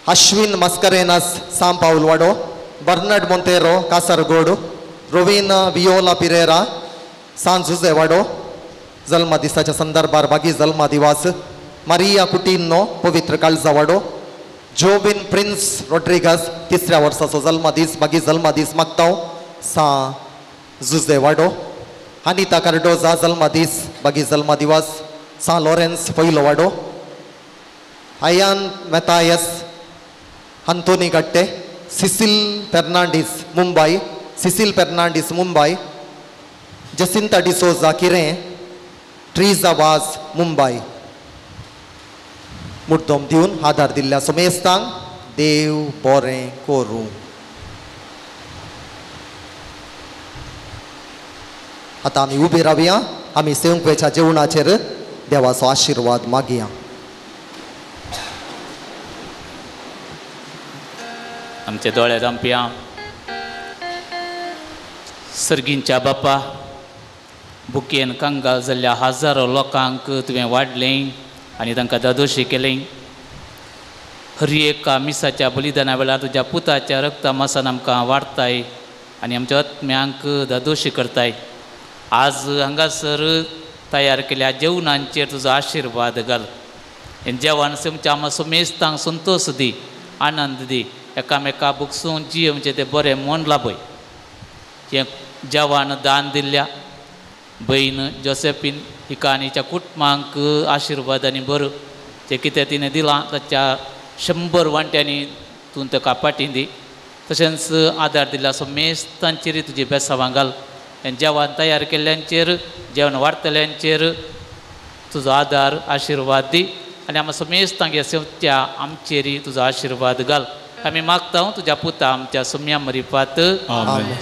अश्विन मस्करेनस साम पावल वाडो, बर्नाड मोंतेरो कासरगोड, रोविना वियोला पिरेरा, सांजुजे वाडो जल्मा दिसाच्या संदर्भार बागी जल्मा दिवास मारिया कुटीनो पवित्र काळजा वाडो जोबिन प्रिन्स रोड्रिगस 3ऱ्या वर्साचो जल्मा दीस बागी जल्मा दीस मागता सा जुजे वाडो अनिता कार्डोजा जल्मा दीस बागी जल्मा दिवस सा लॉरेन्स पयलो वाडो आयान मेतायस अंतोनी गट्टे सिसिल फेर्नांडीस मुंबई जसिंता डिसोजा किरें ट्रीजा वाज मुंबई मुद्दम दिवन आधार दिल्ल्या सुमेस्तांक देव बरें करूं. आता आमी उबी रावया आमी सेवंकवेच्या जेवणाचेर देवाचो आशिर्वाद मागया. आमचे दोळे धांपया. सर्गींच्या बापा बुकेन कांगाल जाल्ल्या हजारो लोकांक तुवें वाडलें आनी तांकां दादोशी केलें. हर एका मिसाच्या बलिदाना वेळार तुज्या पुताच्या रक्ता मासान आमकां वाडताय आनी आमच्या आत्म्यांक दादोशी करताय. आज हांगासर तयार केल्या जेवणांचेर तुजो आशिर्वाद घाल. हें जेवण आमच्या मातसो मेस्तांक संतोश दी, आनंद दी, एकामेका बुकसून जियेवचें तें बरें मन लाभय. जें जेवण दान दिल्ल्या भयण जोसेफीन हिकानीच्या कुटुंबांक आशिर्वाद आनी बरो जें कितें तिणें दिलां ताच्या 100 वांट्यांनी तूं ताका पाटी दी. तशेंच आदार दिला सो मेस्तांचेर तुजी बेसांवां घाल. हें जेवण तयार केल्ल्यांचेर जेवण वाडटल्यांचेर तुजो आदार आशिर्वाद दी आनी आमी समेस्तांक सेवच्या आमचेरी तुजो आशिर्वाद घाल. आमी मागता तुज्या पुता आमच्या सुम्या मरिपात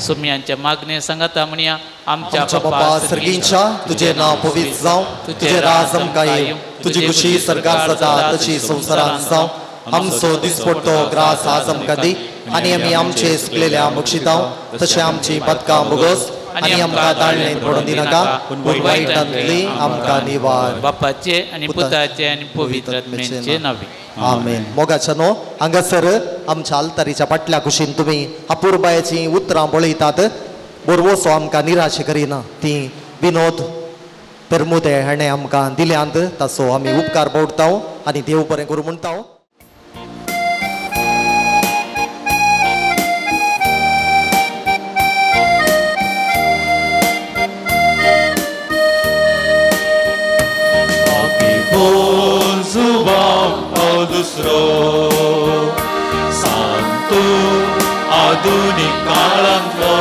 सुम्यांच्या मागणे सांगाता म्हणया. आमच्या बापा सर्गींच्या तुझे नाव पवित्र जावं, तुझे राज आमकां येवं, तुजी खुशी सर्गार जाता तशी संवसारांत जावं. आमचो दिसपट्टो ग्रास आज आमकां दी आनी आमी आमचे सुकलेल्या बक्षितांव तशें आमची पदकां बोगोस आनी आमकां दाळणेंत पडूं दिनाका पूण वायटांतली आमकां निवार. बापाचे आनी पुताचे आनी पवित्र आत्म्याचे नांवे आमेन. मोगाच्या न्हू हांगासर आमच्या आल्तारीच्या फाटल्या कुशीन तुमी अपुर्बायेची उतरां बळयतात. बोरवोसो आमकां निराश करिना ती विनोद पेरमुदे हाणें आमकां दिल्यांत ताचो आमी उपकार बोडटा आनी देव बरें करूं म्हणटा. दुसरो सांतो आधुनिक काळांतलो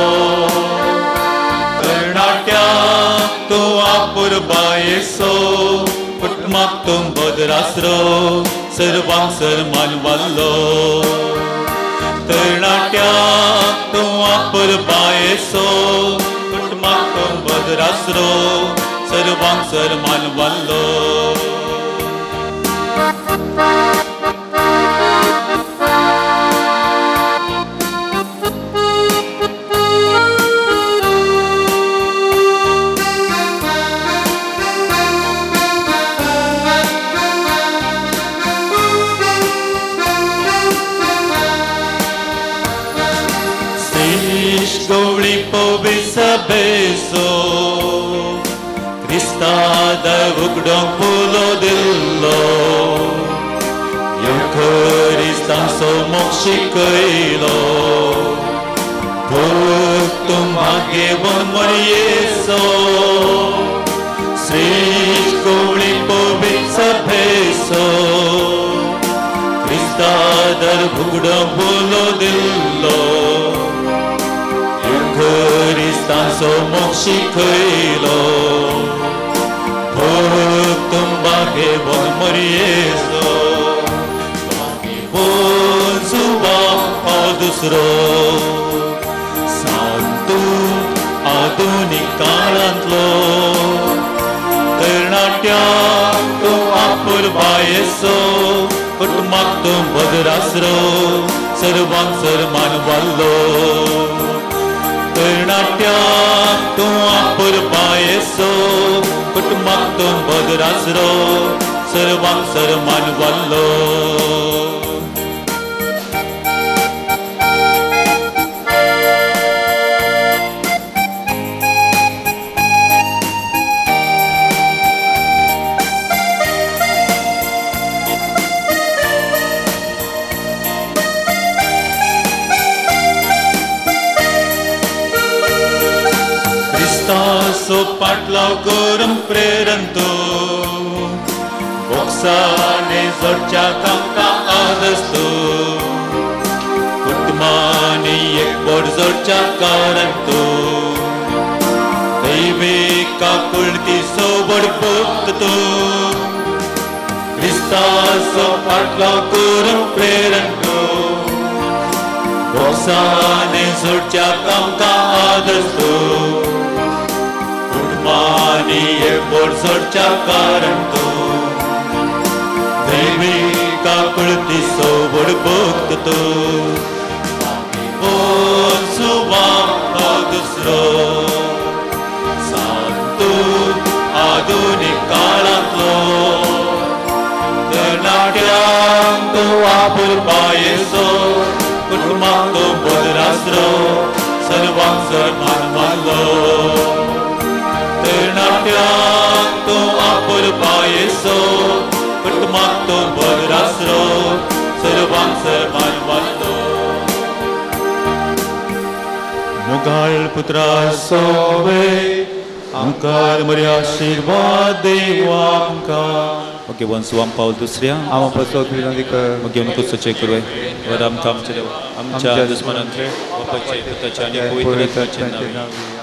तरणाट्याक तूं आपुरबायेचो कुटुंबाक तूं बदरासरो सर्वांक सन्मान वाल्लो. तरणाट्याक तूं आपुरबायेचो कुटुंबाक तूं बदरासरो सर्वांक सन्मान वाल्लो. Gowli povisa beso Krista da vugdom pulo dillo Eucharistan so mokshikailo Bhaktum bhagyevan marieso Sri Gowli povisa beso Krista da vugdom pulo dillo Eucharistan so mokshikailo Bhaktum bhagyevan marieso Bhagyevan suva adusro Santu adunik kaळांतलो तरणाट्याक तूं आपुरबायेचो कुटुंबाक तूं बदरासरो सर्वांक सन्मान वाल्लो. तरणाट्याक तूं आपुरबायेचो कुटुंबाक तूं बदरासरो सर्वांक सन्मान वाल्लो. फाटलाव करून प्रेरण तूं बोक्साने जोडच्या कामकां आदस्तो कुटुंबांनी एकबोट जोडच्या कारण तूं दैविका कुळती सोबड भक्त तूं क्रिस्ताचो फाटलाव करून प्रेरण तूं बोक्साने जोडच्या कामकां आदस्तो कुटुंबांनी एकबोट जोडच्या कारण तूं दैविका कुळती सोबड भक्त तूं ओ सुवांग दुसरो सांतू आधुनिक काळांतलो तरणाट्यांक वापरपा येसो कुटुंबाक तो बदरासरो सर्वांक सन्मान मानलो तरणाट्यांक वापरपा येसो कुटुंबाक तो बदरासरो सर्वांक सन्मान मानलो मुगाळ पुत्रा सोवे आमकां बरी आशीर्वाद देवा आमकां ओके वन सुवाम पावल दुसऱ्या हांव पसो तुवें मग घेवन कसोचे करूय वर आमकां आमच्या दुस्मनांतले वापरचे पुताच्या आनी पवित्र